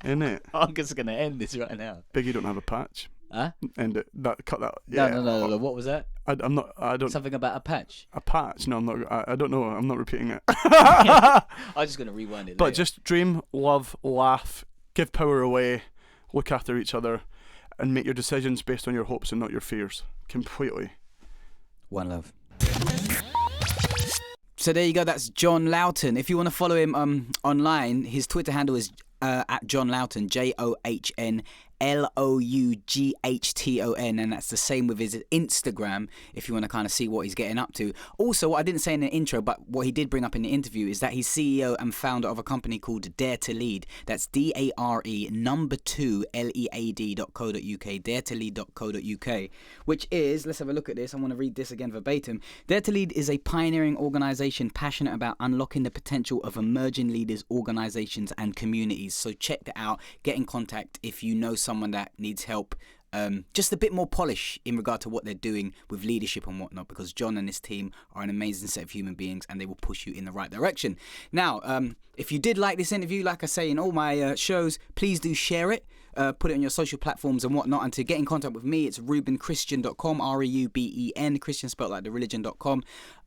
Innit? I'm just going to end this right now. Biggie don't have a patch. Huh? End it. Cut that. Yeah. No. What was that? I don't. Something about a patch. A patch? No, I'm not. I don't know. I'm not repeating it. I'm just going to rewind it But later. just dream, love, laugh, give power away. Look after each other and make your decisions based on your hopes and not your fears. Completely. One love. So there you go. That's John Loughton. If you want to follow him online, his Twitter handle is at John Loughton, JOHN LOUGHTON, and that's the same with his Instagram if you want to kind of see what he's getting up to. Also, what I didn't say in the intro, but what he did bring up in the interview is that he's CEO and founder of a company called Dare to Lead. That's DARE2LEAD.co.uk, daretolead.co.uk, which is, let's have a look at this. I want to read this again verbatim. Dare to Lead is a pioneering organisation passionate about unlocking the potential of emerging leaders, organisations and communities. So check that out. Get in contact if you know someone that needs help, just a bit more polish in regard to what they're doing with leadership and whatnot, because John and his team are an amazing set of human beings and they will push you in the right direction. Now, if you did like this interview, like I say in all my shows, please do share it. put it on your social platforms and whatnot. And to get in contact with me, it's ReubenChristian.com, REUBEN, Christian spelled like the religion.com.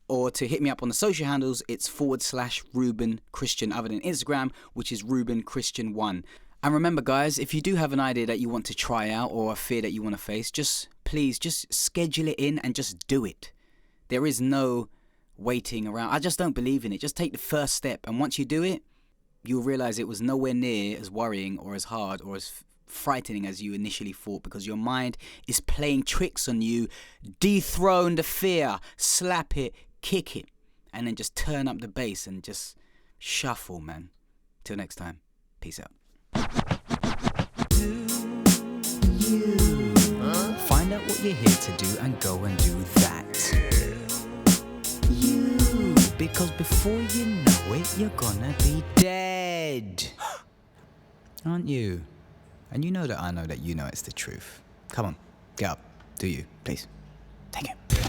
Or to hit me up on the social handles, it's /Reuben Christian, other than Instagram, which is Reuben Christian 1. And remember, guys, if you do have an idea that you want to try out or a fear that you want to face, please schedule it in and just do it. There is no waiting around. I just don't believe in it. Just take the first step. And once you do it, you'll realize it was nowhere near as worrying or as hard or as frightening as you initially thought, because your mind is playing tricks on you. Dethrone the fear, slap it, kick it, and then just turn up the bass and just shuffle, man. Till next time, peace out. Find out what you're here to do and go and do that. Because before you know it, you're gonna be dead. Aren't you? And you know that I know that you know it's the truth. Come on, get up. Do you, please. Thank you.